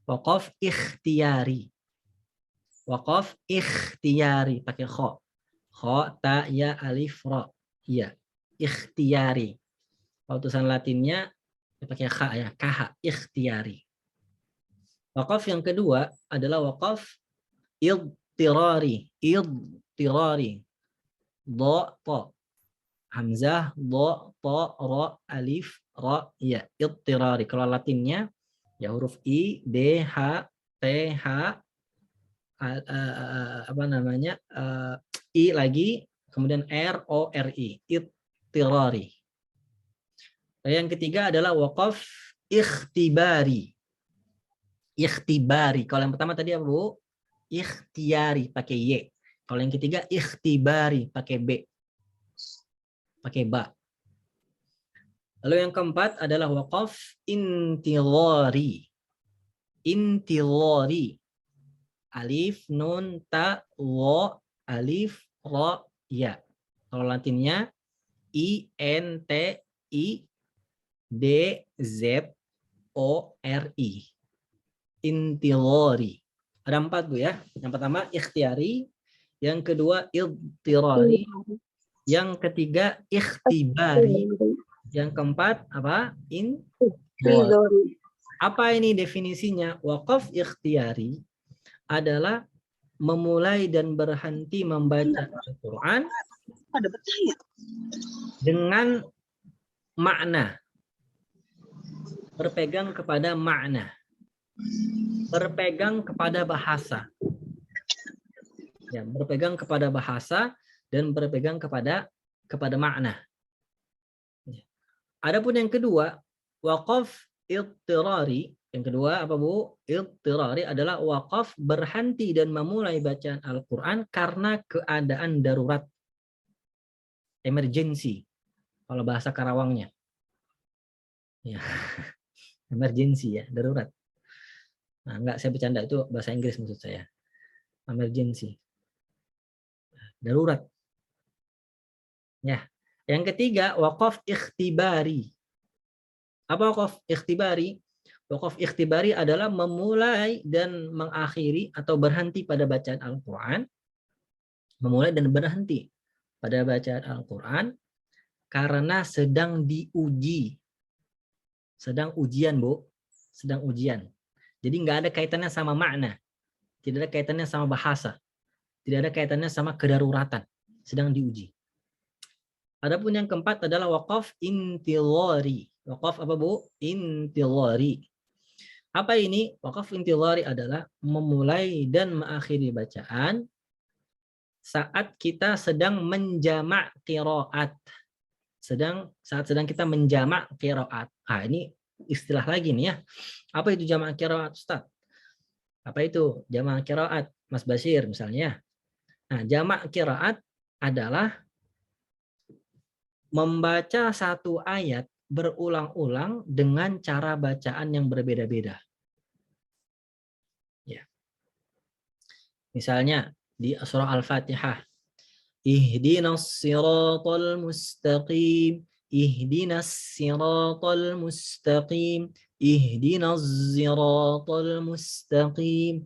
Wakaf ikhtiari. Wakaf ikhtiari pakai kha. Kha, ta, ya, alif, ra. Iya, ikhtiari. Tulisan Latinnya pakai kha ya, kha, ikhtiari. Wakaf yang kedua adalah wakaf idtirari. Idtirari. Dha, ta. Hamzah, dha, ta, ra, alif, ra, ya. Idtirari. Kalau Latinnya ya huruf I, D, H, T, H, I lagi, kemudian R, O, R, I. Idtirari. Yang ketiga adalah wakaf ikhtibari. Ikhtibari. Kalau yang pertama tadi apa, Bu? Ikhtiari pakai Y. Kalau yang ketiga ikhtibari pakai B. Pakai ba. Lalu yang keempat adalah wakaf intidhari. Intidhari. Alif, nun, ta, wa, alif, ra, ya. Kalau Latinnya I, N, T, I, D, Z, O, R, I. Intidhari. Ada 4 Bu ya. Yang pertama ikhtiari, yang kedua idtirari, yang ketiga ikhtibari, yang keempat apa? Intidhari. Apa ini definisinya? Wakaf ikhtiari adalah memulai dan berhenti membaca Al-Quran dengan makna. Berpegang kepada makna. Berpegang kepada bahasa. Ya, berpegang kepada bahasa dan berpegang kepada makna. Ya. Adapun yang kedua, waqaf idtirari. Yang kedua apa Bu? Idtirari adalah waqaf berhenti dan memulai bacaan Al-Quran karena keadaan darurat. Emergency. Kalau bahasa Karawangnya. Ya. Emergency ya, darurat. Nah, enggak, saya bercanda, itu bahasa Inggris maksud saya. Emergency. Darurat. Ya. Yang ketiga, waqaf ikhtibari. Apa waqaf ikhtibari? Waqaf ikhtibari adalah memulai dan mengakhiri atau berhenti pada bacaan Al-Quran. Memulai dan berhenti pada bacaan Al-Quran karena sedang diuji. Sedang ujian, Bu. Sedang ujian. Jadi nggak ada kaitannya sama makna. Tidak ada kaitannya sama bahasa. Tidak ada kaitannya sama kedaruratan. Sedang diuji. Adapun yang keempat adalah waqaf intilari. Waqaf apa Bu? Intilari. Apa ini? Waqaf intilari adalah memulai dan mengakhiri bacaan saat kita sedang menjamak qiraat. Saat sedang kita menjamak qiraat. Ah, ini istilah lagi nih ya. Apa itu jamak qiraat, Ustaz? Apa itu jamak qiraat, Mas Basir misalnya? Nah, jamak qiraat adalah membaca satu ayat berulang-ulang dengan cara bacaan yang berbeda-beda. Ya. Misalnya di surah Al-Fatihah, ihdinas siratal mustaqim, ihdinas siratal mustaqim, ihdinas siratal mustaqim,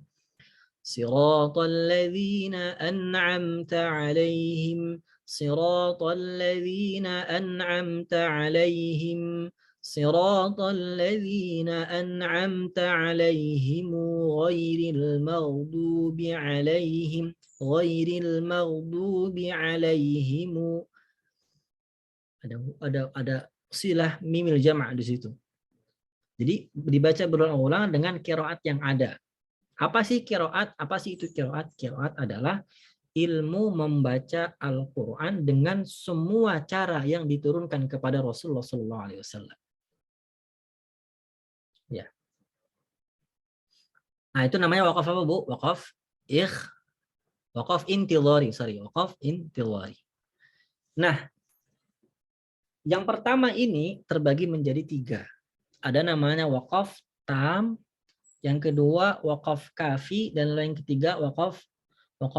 siratal ladzina an'amta 'alaihim, siratal ladzina an'amta 'alaihim, siratal ladzina an'amta 'alaihim ghairil maghdubi 'alaihim ghairil maghdubi 'alaihim. Ada silah mimil jama' di situ. Jadi dibaca berulang-ulang dengan qiraat yang ada. Apa sih qiraat? Apa sih itu qiraat? Qiraat adalah ilmu membaca Al-Quran dengan semua cara yang diturunkan kepada Rasulullah SAW. Ya. Nah, itu namanya waqaf apa, Bu? Waqaf intilari. Waqaf intilari. Nah, yang pertama ini terbagi menjadi 3. Ada namanya waqaf tam, yang kedua waqaf kafi, dan yang ketiga waqaf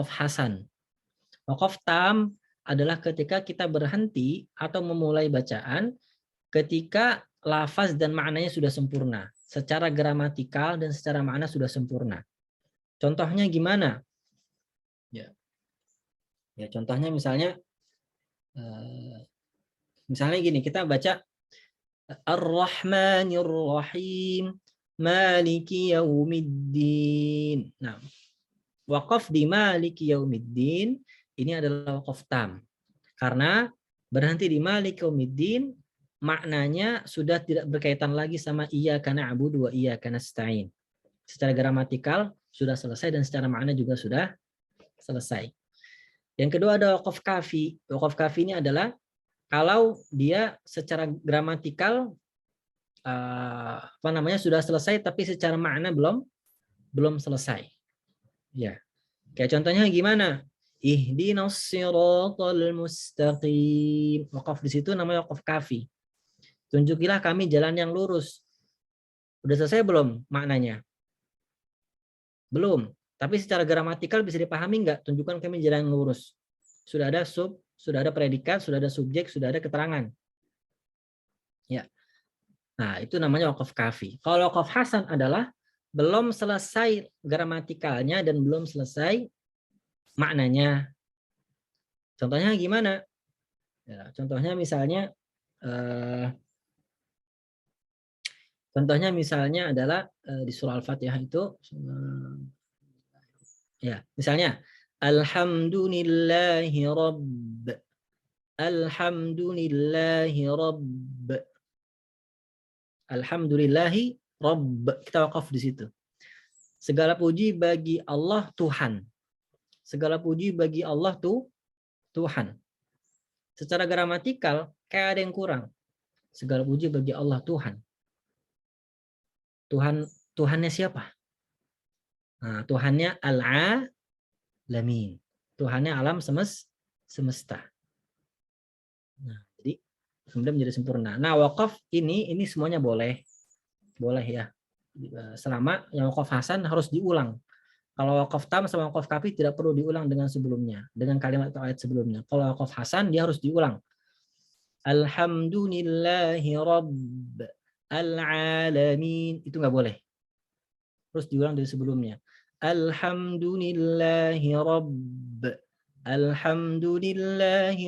hasan. Waqaf tam adalah ketika kita berhenti atau memulai bacaan ketika lafaz dan maknanya sudah sempurna. Secara gramatikal dan secara makna sudah sempurna. Contohnya gimana? Ya, contohnya misalnya gini, kita baca Ar-Rahmanir Rahim, Maliki Yaumiddin. Nah, waqaf di Maliki Yaumiddin ini adalah waqaf tam. Karena berhenti di Maliki Yaumiddin maknanya sudah tidak berkaitan lagi sama iyyaka na'budu wa iyyaka nasta'in. Secara gramatikal sudah selesai dan secara makna juga sudah selesai. Yang kedua ada waqaf kafi. Waqaf kafi ini adalah kalau dia secara gramatikal sudah selesai tapi secara makna belum selesai. Ya. Kayak contohnya gimana? Ihdinas siratal mustaqim. Waqaf di situ namanya waqaf kafi. Tunjukilah kami jalan yang lurus. Udah selesai belum maknanya? Belum. Tapi secara gramatikal bisa dipahami nggak? Tunjukkan kami jalan yang lurus. Sudah ada sudah ada predikat, sudah ada subjek, sudah ada keterangan. Ya. Nah, itu namanya waqaf kafi. Kalau waqaf hasan adalah belum selesai gramatikalnya dan belum selesai maknanya. Contohnya gimana? Ya, contohnya misalnya adalah di surah Al-Fatihah itu ya, misalnya Alhamdulillahi Rabb. Alhamdulillahi Rabb. Alhamdulillahi Rabb. Kita wakaf di situ. Segala puji bagi Allah Tuhan. segala puji bagi Allah tuh Tuhan. Secara gramatikal kayak ada yang kurang. Segala puji bagi Allah Tuhan. Tuhannya siapa? Nah, Tuhannya Al-Alamin. Tuhannya alam semesta. Nah, jadi kemudian menjadi sempurna. Nah, wakaf ini semuanya boleh ya. Selama yang wakaf hasan harus diulang. Kalau wakaf tam sama wakaf kafi tidak perlu diulang dengan sebelumnya, dengan kalimat atau ayat sebelumnya. Kalau wakaf hasan dia harus diulang. Alhamdulillahi rabb al-alamin, itu nggak boleh. Terus diulang dari sebelumnya. Alhamdulillahi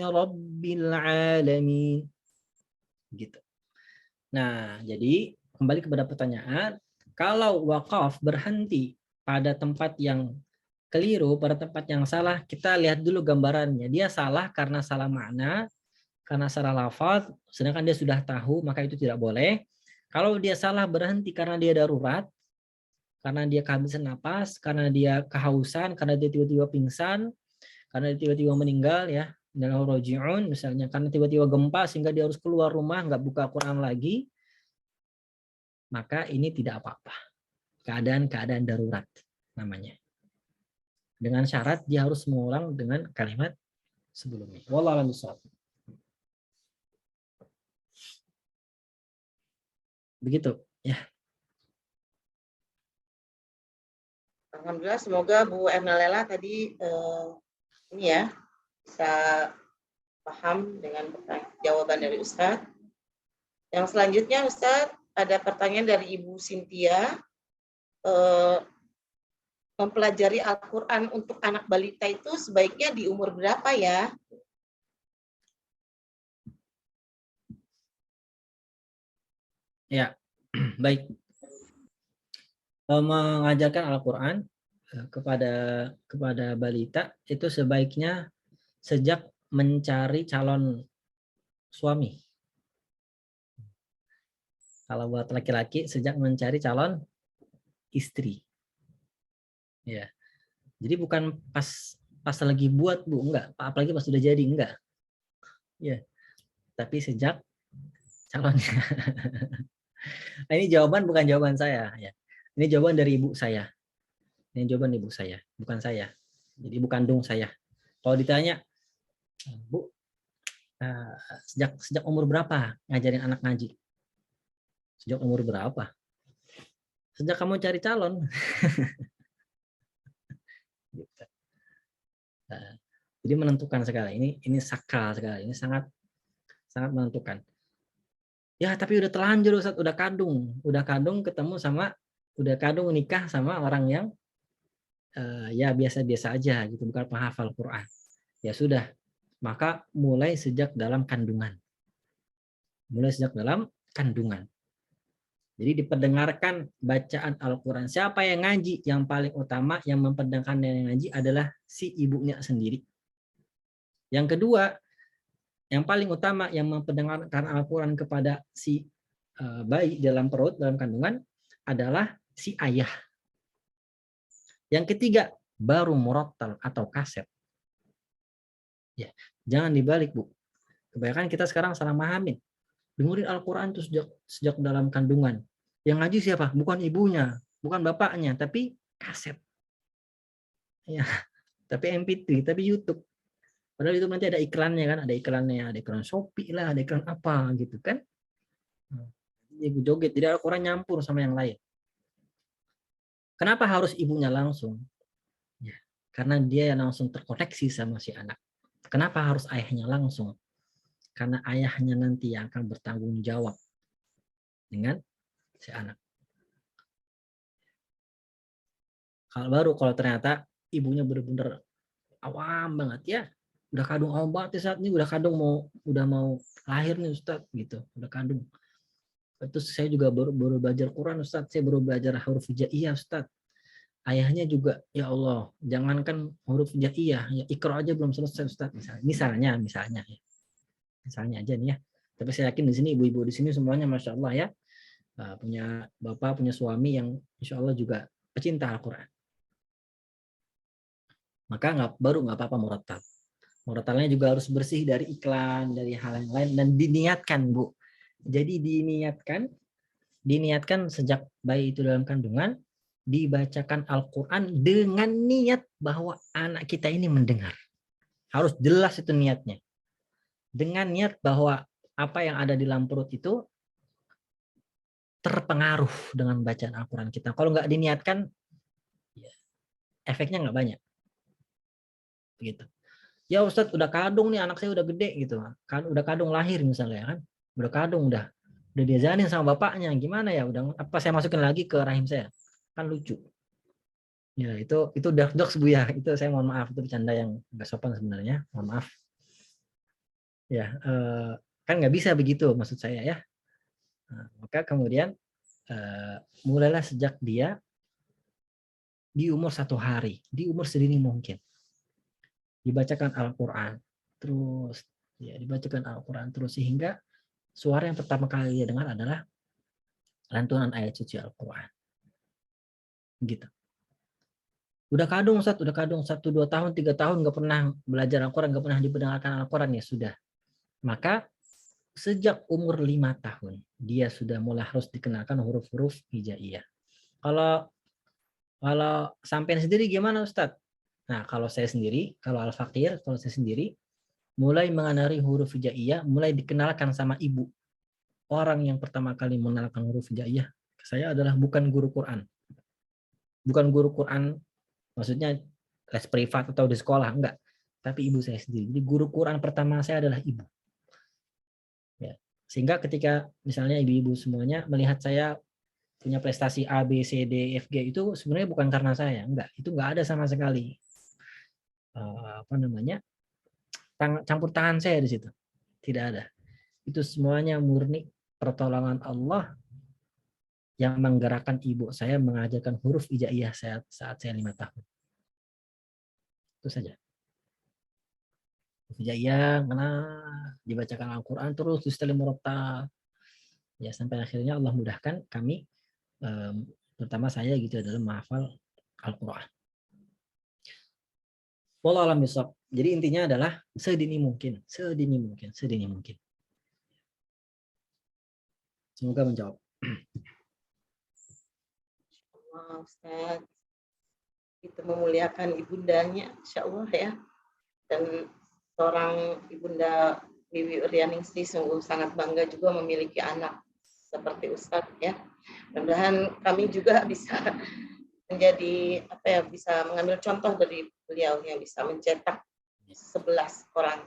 rabbil alamin. Gitu. Nah, jadi kembali kepada pertanyaan, kalau wakaf berhenti pada tempat yang keliru, pada tempat yang salah, kita lihat dulu gambarannya. Dia salah karena salah makna, karena salah lafaz, sedangkan dia sudah tahu, maka itu tidak boleh. Kalau dia salah berhenti karena dia darurat, karena dia kehabisan napas, karena dia kehausan, karena dia tiba-tiba pingsan, karena dia tiba-tiba meninggal, ya, dalam roji'un misalnya, karena tiba-tiba gempa sehingga dia harus keluar rumah, nggak buka Quran lagi, maka ini tidak apa-apa. Keadaan darurat namanya. Dengan syarat dia harus mengulang dengan kalimat sebelumnya. Wallahu a'lam bishawab. Begitu, ya. Alhamdulillah, semoga Bu Ernalela tadi ini ya bisa paham dengan jawaban dari Ustadz. Yang selanjutnya Ustadz, ada pertanyaan dari Ibu Cynthia. Mempelajari Al-Quran untuk anak balita itu sebaiknya di umur berapa ya? Ya, baik. Mengajarkan Al-Quran kepada balita itu sebaiknya sejak mencari calon suami. Kalau buat laki-laki sejak mencari calon istri. Ya. Jadi bukan pas lagi buat, Bu, enggak. Apalagi pas sudah jadi, enggak. Ya. Tapi sejak calonnya. Nah, ini jawaban bukan jawaban saya, ya. Ini jawaban dari ibu saya. Ini jawaban ibu saya, bukan saya. Jadi ibu kandung saya. Kalau ditanya, Bu, sejak umur berapa ngajarin anak ngaji? Sejak umur berapa? Sejak kamu cari calon. Gitu. Nah, jadi menentukan sekali. Ini sakral sekali. Ini sangat menentukan. Ya, tapi udah telanjur, Ustaz, udah kandung ketemu sama, udah kandung nikah sama orang yang ya biasa-biasa aja gitu, bukan penghafal Quran. Ya sudah, maka mulai sejak dalam kandungan. Jadi diperdengarkan bacaan Al-Quran. Siapa yang ngaji? Yang paling utama yang memperdengarkan yang ngaji adalah si ibunya sendiri. Yang kedua, yang paling utama yang memperdengarkan Al-Quran kepada si bayi dalam perut, dalam kandungan adalah si ayah. Yang ketiga, baru murattal atau kaset. Ya, jangan dibalik, Bu. Kebanyakan kita sekarang salah mahamin. Dengerin Al-Quran itu sejak dalam kandungan. Yang ngaji siapa? Bukan ibunya, bukan bapaknya, tapi kaset. Ya, tapi MP3, tapi YouTube. Padahal itu nanti ada iklannya kan, ada iklan Shopee lah, ada iklan apa gitu kan. Ibu joget, tidak Al-Quran nyampur sama yang lain. Kenapa harus ibunya langsung? Ya, karena dia yang langsung terkoneksi sama si anak. Kenapa harus ayahnya langsung? Karena ayahnya nanti yang akan bertanggung jawab dengan si anak. Kalau ternyata ibunya benar-benar awam banget ya, udah kandung awam banget saat ini, udah mau lahir nih Ustadz gitu, udah kandung. Terus saya juga baru belajar Quran Ustadz, saya baru belajar huruf hijaiyah Ustadz. Ayahnya juga, ya Allah, jangankan huruf hijaiyah, ya Iqra aja belum selesai Ustadz, misalnya ya. Misalnya aja nih ya. Tapi saya yakin di sini ibu-ibu di sini semuanya Masya Allah ya, punya bapak, punya suami yang Insya Allah juga pecinta Al-Quran. maka baru nggak apa-apa murattal. Murattalnya juga harus bersih dari iklan, dari hal yang lain, dan diniatkan, Bu. Jadi diniatkan sejak bayi itu dalam kandungan, dibacakan Al-Quran dengan niat bahwa anak kita ini mendengar. Harus jelas itu niatnya. Dengan niat bahwa apa yang ada di dalam perut itu terpengaruh dengan bacaan Al-Quran kita. Kalau nggak diniatkan, efeknya nggak banyak. Gitu. Ya Ustadz, udah kadung nih, anak saya udah gede gitu. Kan udah kadung lahir misalnya kan. Udah kadung, udah diajarin sama bapaknya, gimana ya? Udah apa saya masukin lagi ke rahim saya? Kan lucu. Ya, itu dark jokes, Bu ya. Itu saya mohon maaf, itu bercanda yang nggak sopan sebenarnya. Mohon maaf. Ya, kan nggak bisa begitu maksud saya ya. Nah, maka kemudian mulailah sejak dia di umur 1 hari, di umur sedini mungkin. Dibacakan Al-Quran terus, ya dibacakan Al-Quran terus, sehingga suara yang pertama kali dia dengar adalah lantunan ayat suci Al-Quran. Gitu. Udah kadung Ustaz, udah kadung 1, 2 tahun, 3 tahun nggak pernah belajar Al-Quran, nggak pernah didengarkan Al-Quran, ya sudah. Maka sejak umur 5 tahun dia sudah mulai harus dikenalkan huruf-huruf hijaiyah. Kalau sampean sendiri gimana Ustaz? Nah, kalau saya sendiri, kalau Al-Fakir, kalau saya sendiri mulai mengenali huruf hijaiyah, mulai dikenalkan sama ibu. Orang yang pertama kali mengenalkan huruf hijaiyah ke saya adalah bukan guru Quran. Bukan guru Quran maksudnya les privat atau di sekolah, enggak. Tapi ibu saya sendiri. Jadi guru Quran pertama saya adalah ibu. Ya. Sehingga ketika misalnya ibu-ibu semuanya melihat saya punya prestasi A, B, C, D, F, G, itu sebenarnya bukan karena saya, enggak. Itu enggak ada sama sekali campur tangan saya di situ. Tidak ada. Itu semuanya murni pertolongan Allah yang menggerakkan ibu saya mengajarkan huruf hijaiyah saat saya 5 tahun. Itu saja. Hijaiyah, dibacakan Al-Quran terus setelah murattal. Ya, sampai akhirnya Allah mudahkan kami, terutama saya gitu, dalam menghafal Al-Quran. Wallahu a'lam bishawab. Jadi intinya adalah sedini mungkin. Semoga menjawab. Wow, Ustaz. Itu memuliakan ibundanya, insya Allah ya. Dan seorang ibunda Bibi Uryaningsih sungguh sangat bangga juga memiliki anak seperti Ustadz ya. Mudah-mudahan kami juga bisa menjadi bisa mengambil contoh dari beliau yang bisa mencetak 11 orang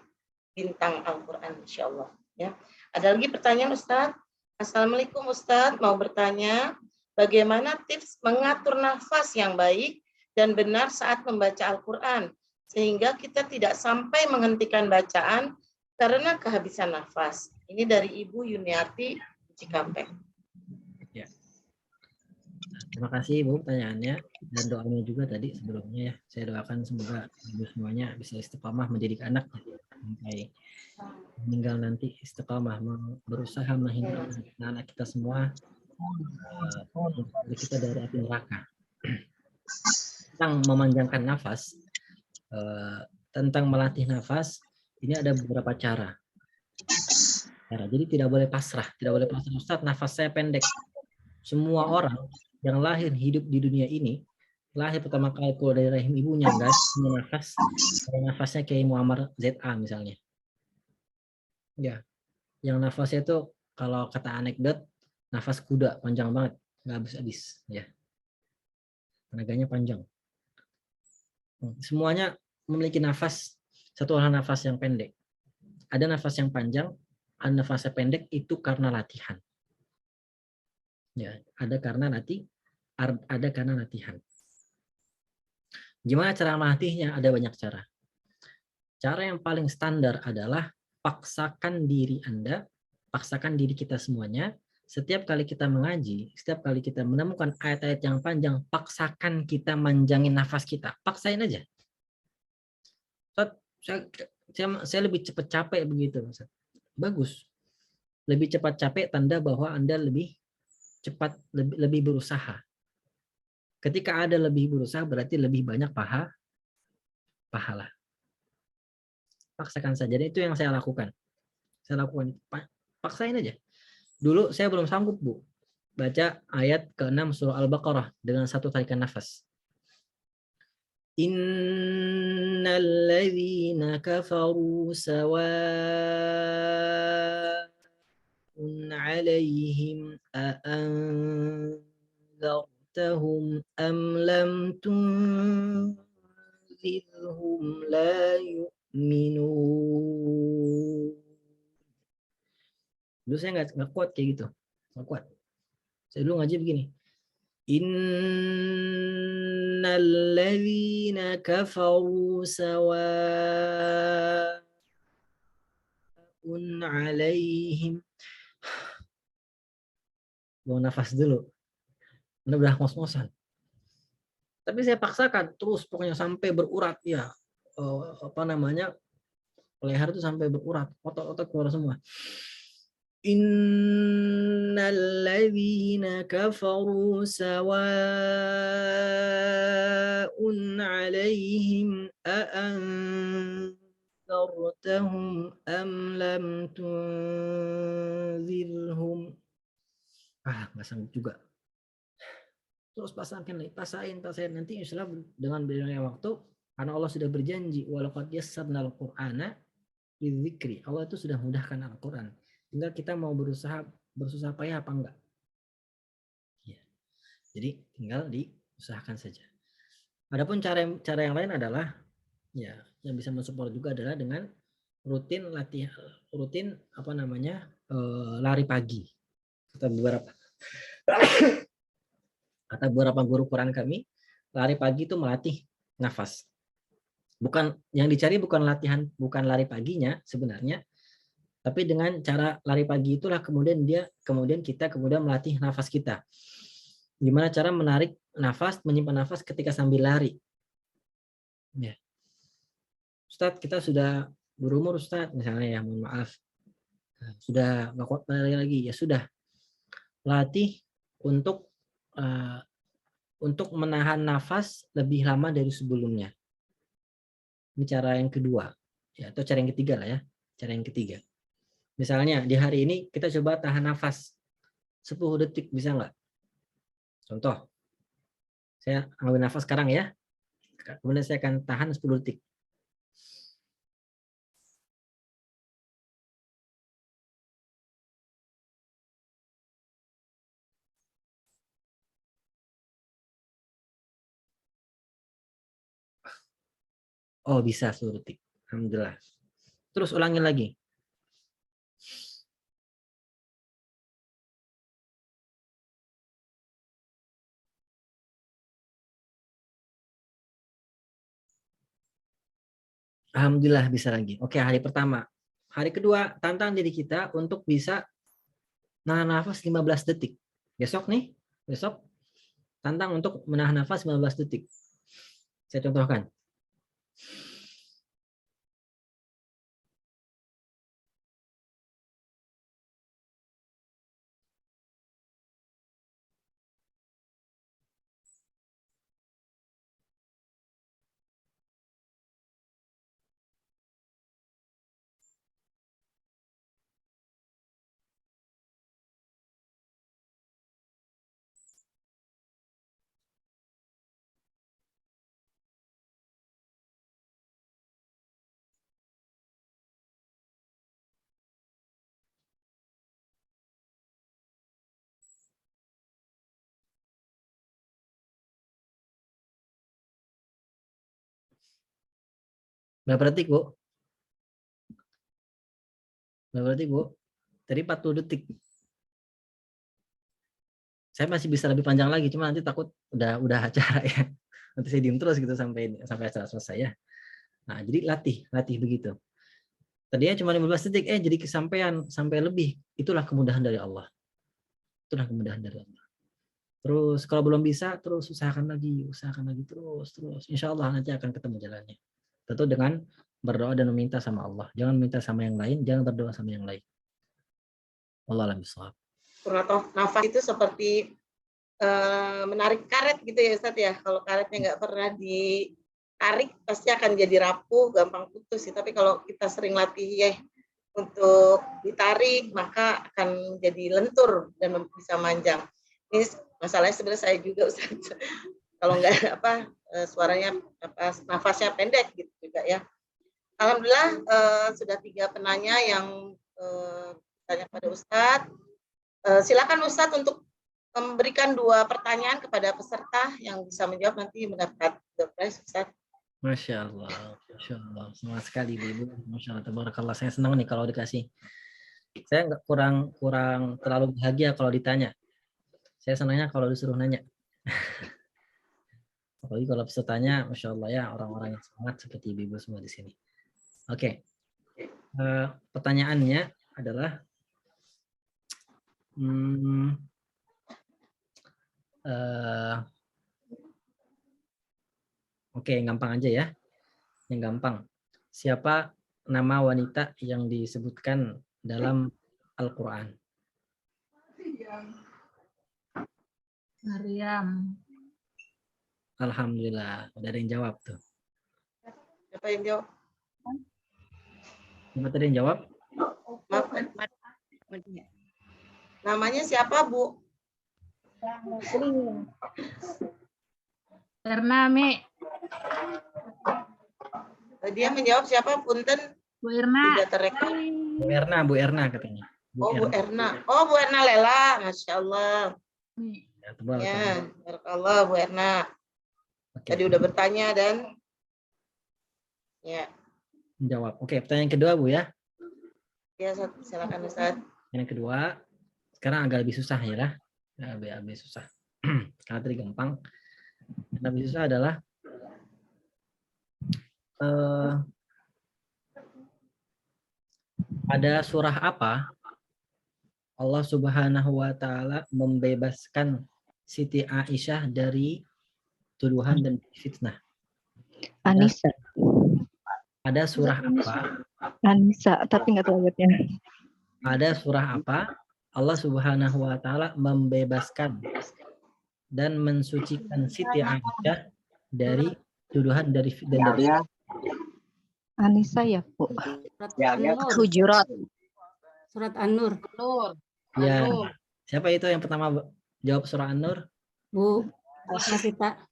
bintang Al-Quran insya Allah ya. Ada lagi pertanyaan Ustadz? Assalamualaikum Ustadz, mau bertanya bagaimana tips mengatur nafas yang baik dan benar saat membaca Al-Quran sehingga kita tidak sampai menghentikan bacaan karena kehabisan nafas. Ini dari Ibu Yuniarti Cikampek. Ya. Terima kasih Ibu pertanyaannya dan doanya juga tadi sebelumnya ya. Saya doakan semoga Ibu semuanya bisa istiqamah mendidik anak sampai meninggal nanti, istiqamah berusaha menghindarkan anak kita semua kita dari api neraka. Tentang memanjangkan nafas, tentang melatih nafas, ini ada beberapa cara. Jadi tidak boleh pasrah, Ustaz, nafas saya pendek. Semua orang yang lahir hidup di dunia ini, lahir pertama kali keluar dari rahim ibunya, guys, punya nafas, nafasnya kayak Muammar ZA misalnya. Ya, yang nafasnya itu kalau kata anekdot, nafas kuda panjang banget, nggak habis-habis, ya. Tenaganya panjang. Semuanya memiliki nafas, satu hal nafas yang pendek. Ada nafas yang panjang, ada nafas yang pendek, itu karena latihan. Ya, ada karena latihan. Gimana cara melatihnya? Ada banyak cara. Cara yang paling standar adalah paksakan diri Anda, paksakan diri kita semuanya. Setiap kali kita mengaji, setiap kali kita menemukan ayat-ayat yang panjang, paksakan kita manjangin nafas kita. Paksain aja. Saya lebih cepat capek begitu. Bagus. Lebih cepat capek tanda bahwa Anda lebih cepat, lebih berusaha. Ketika ada lebih berusaha berarti lebih banyak pahala. Paksakan saja. Dan itu yang saya lakukan. Saya lakukan, paksain aja. Dulu saya belum sanggup, Bu, baca ayat ke-6 surah Al-Baqarah dengan satu tarikan nafas. Innal ladzina kafaru sawa'un 'alaihim a'anzartahum am lam tunzirhum la yu'minun. Dulu saya nggak kuat kayak gitu, nggak kuat. Saya dulu ngaji begini. Innal ladzina kafaru sawa'un 'alaihim. Buang nafas dulu. Anda udah ngos-ngosan. Tapi saya paksakan terus pokoknya sampai berurat ya. Leher itu sampai berurat, otot-otot keluar semua. Innal ladzina kafaru sawa'un 'alaihim a'anzartahum am lam tunzirhum. Nggak sanggup juga. Terus pasain nanti insya Allah dengan berjalannya waktu, karena Allah sudah berjanji walaqad yassarnal Qur'ana lidzikri. Allah itu sudah mudahkan Al-Qur'an. Tinggal kita mau bersusah payah apa enggak. Ya. Jadi tinggal diusahakan saja. Adapun cara yang lain adalah ya yang bisa mensupport juga adalah dengan rutin lari pagi. Kata beberapa guru Quran kami, lari pagi itu melatih nafas. Bukan yang dicari bukan lari paginya sebenarnya, tapi dengan cara lari pagi itulah kemudian kita melatih nafas kita. Gimana cara menarik nafas, menyimpan nafas ketika sambil lari. Ya. Ustadz, kita sudah berumur Ustadz, misalnya ya, mohon maaf. Sudah nggak kuat lari lagi, ya sudah. Latih untuk menahan nafas lebih lama dari sebelumnya. Ini cara yang kedua, ya, atau cara yang ketiga lah ya, cara yang ketiga. Misalnya di hari ini kita coba tahan nafas 10 detik, bisa nggak? Contoh, saya ambil nafas sekarang ya, kemudian saya akan tahan 10 detik. Oh, bisa 10 detik. Alhamdulillah. Terus ulangi lagi. Alhamdulillah bisa lagi. Oke, hari pertama. Hari kedua, tantang diri kita untuk bisa nahan nafas 15 detik. Besok tantang untuk menahan nafas 15 detik. Saya contohkan. Berapa detik, Bu? Berapa detik, Bu? Tadi 40 detik. Saya masih bisa lebih panjang lagi, cuma nanti takut udah acara ya. Nanti saya diem terus gitu sampai acara selesai ya. Nah, jadi latih begitu. Tadinya cuma 15 detik, jadi kesampaian sampai lebih. Itulah kemudahan dari Allah. Itulah kemudahan dari Allah. Terus kalau belum bisa, terus usahakan lagi terus. Insya Allah nanti akan ketemu jalannya. Tentu dengan berdoa dan meminta sama Allah. Jangan minta sama yang lain, jangan berdoa sama yang lain. Allah alam bisawab. Nafas itu seperti menarik karet gitu ya Ustadz ya. Kalau karetnya nggak pernah tarik pasti akan jadi rapuh, gampang putus sih. Tapi kalau kita sering latih ya untuk ditarik, maka akan jadi lentur dan bisa manjang. Ini masalahnya sebenarnya saya juga Ustaz. Kalau nggak suaranya nafasnya pendek gitu juga ya. Alhamdulillah sudah 3 penanya yang tanya pada Ustadz. Silakan Ustadz untuk memberikan 2 pertanyaan kepada peserta yang bisa menjawab, nanti mendapat door prize Ustadz. Masya Allah, semangat sekali Ibu. Masya Allah, tabarakallah. Saya senang nih kalau dikasih. Saya nggak kurang terlalu bahagia kalau ditanya. Saya senangnya kalau disuruh nanya. Apalagi kalau pesertanya, Masya Allah ya, orang-orang yang semangat seperti Ibu semua di sini. Oke. Pertanyaannya adalah oke, gampang aja ya. Yang gampang. Siapa nama wanita yang disebutkan dalam Al-Quran? Maryam. Alhamdulillah, udah ada yang jawab tuh. Siapa yang jawab? Siapa tadi yang jawab? Maaf, namanya siapa Bu? Erna, Mi. Dia menjawab siapa? Punten Bu Irna. tidak terekam. Bu Erna katanya. Bu Erna. Oh, Bu Erna Lela, Masya Allah. Ya, tebal, Ya, barakallah Bu Erna. Oke. Tadi udah bertanya dan ya. Jawab. Oke, pertanyaan kedua Bu ya. Ya, silakan Ustaz. Yang kedua, sekarang agak lebih susah ya lah. Lebih susah. Karena tadi gampang. Yang lebih susah adalah pada surah apa Allah Subhanahu wa taala membebaskan Siti Aisyah dari tuduhan dan fitnah? Anissa. Ada surah apa? Anissa, tapi nggak tahu ayatnya. Ada surah apa Allah Subhanahu wa taala membebaskan dan mensucikan Siti Aisyah dari tuduhan dan dari Anissa ya, Bu. An-Nur. Hujurat. Surat An-Nur. Ya. Siapa itu yang pertama jawab surah An-Nur? Bu Masita.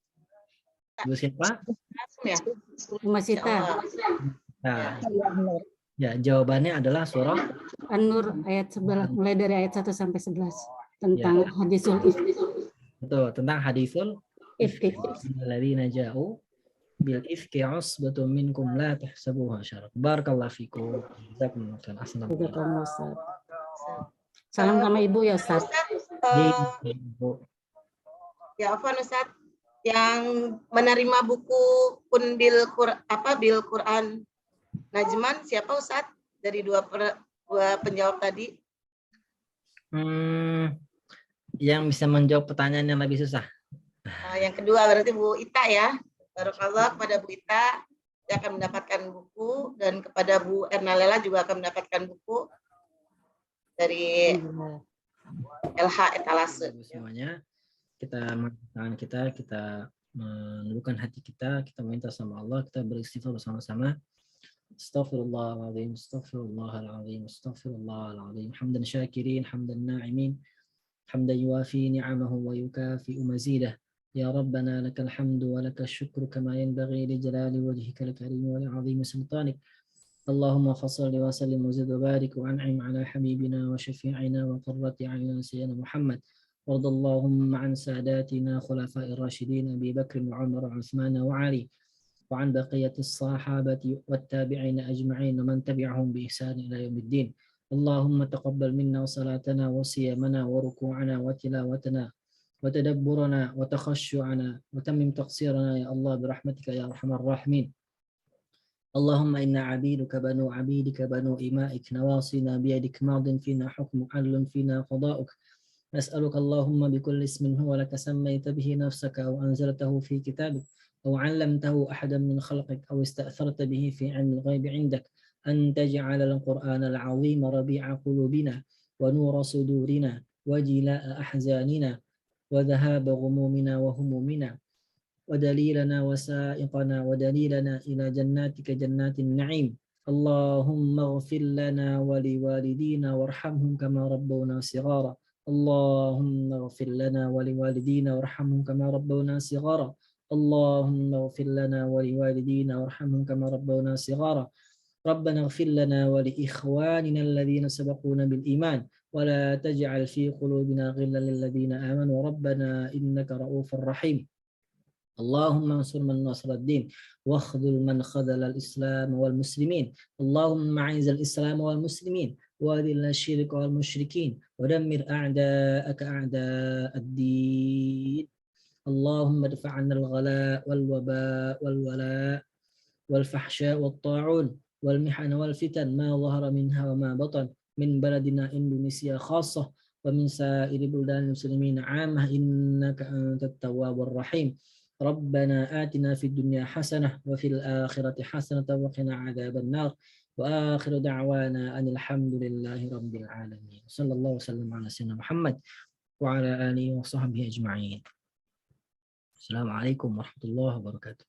Bu siapa? Ya. Bu Masita. Nah, ya, jawabannya adalah surah An-Nur ayat 11, mulai dari ayat 1 sampai 11 tentang hadisul ifki. betul, tentang hadisul Ifki. alladzina ja'u bil ifki usbatun minkum la tahsabuha syarran. Barakallahu fikum. Jazakumullahu khairan. Jazakumullah, Ustaz. Salam sama Ibu ya Ustaz. Ya, Afwan Ustaz, yang menerima buku Bil Quran Najman siapa Ustaz? Dari dua penjawab tadi. Yang bisa menjawab pertanyaan yang lebih susah. Yang kedua berarti Bu Ita ya. Barakallah kepada Bu Ita, dia akan mendapatkan buku, dan kepada Bu Erna Lela juga akan mendapatkan buku dari LH Etalase. Semuanya kita tangan kita menundukkan hati kita minta sama Allah, kita beristighfar bersama-sama. Astaghfirullahaladzim, astaghfirullahaladzim, astaghfirullahaladzim. Hamdan syakirin, hamdan na'imin, hamdan yuafi ni'amahu wa yukafi'u mazidah. Ya Rabbana lakal hamdu wa lakal syukru kama yanbaghi li jalali wajhika al-karim wa li'azimi sultanik. Allahumma fassalli wa sallim wa zid wa barik wa an'im ala habibina wa syafi'ina wa qurrati a'yunina sayyidina Muhammad. وارض اللهم عن ساداتنا خلفاء الراشدين أبي بكر وعمر وعثمان وعلي وعن بقية الصحابة والتابعين أجمعين ومن تبعهم بإحسان إلى يوم الدين. اللهم تقبل منا صلاتنا وصيامنا وركوعنا وتلاوتنا وتدبرنا وتخشعنا وتمم تقصيرنا يا الله برحمتك يا أرحم الراحمين. اللهم إنا عبيدك بنو عبيدك بنو إمائك نواصينا بيدك ماض فينا حكمك عدل فينا قضاؤك. نسألك اللهم بكل اسم هو لك سميت به نفسك أو أنزلته في كتابك أو علمته أحدا من خلقك أو استأثرت به في علم الغيب عندك أن تجعل القرآن العظيم ربيع قلوبنا ونور صدورنا وجلاء أحزاننا وذهاب غمومنا وهمومنا ودليلنا وسائقنا ودليلنا إلى جناتك جنات النعيم. اللهم اغفر لنا ولوالدينا وارحمهم كما ربونا صغارا. اللهم اغفر لنا ولوالدينا وارحمهم كما ربونا صغارا. اللهم اغفر لنا ولوالدينا وارحمهم كما ربونا صغارا. ربنا اغفر لنا ولإخواننا الذين سبقونا بالإيمان ولا تجعل في قلوبنا غلا للذين آمنوا ربنا إنك رؤوف رحيم. اللهم انصر من نصر الدين واخذل من خذل الإسلام والمسلمين. اللهم أعز الإسلام والمسلمين وأذل الشرك والمشركين ودمر أعداءك أعداء الدين. اللهم ادفع عنا الغلاء والوباء والولاء والفحشاء والطاعون والمحن والفتن ما ظهر منها وما بطن من بلدنا إندونيسيا خاصة ومن سائر بلدان المسلمين عامة إنك أنت التواب الرحيم. ربنا آتنا في الدنيا حسنة وفي الآخرة حسنة وقنا عذاب النار وآخر دعوانا أن الحمد لله رب العالمين. صلى الله وسلم على سيدنا محمد وعلى آله وصحبه أجمعين. السلام عليكم ورحمة الله وبركاته.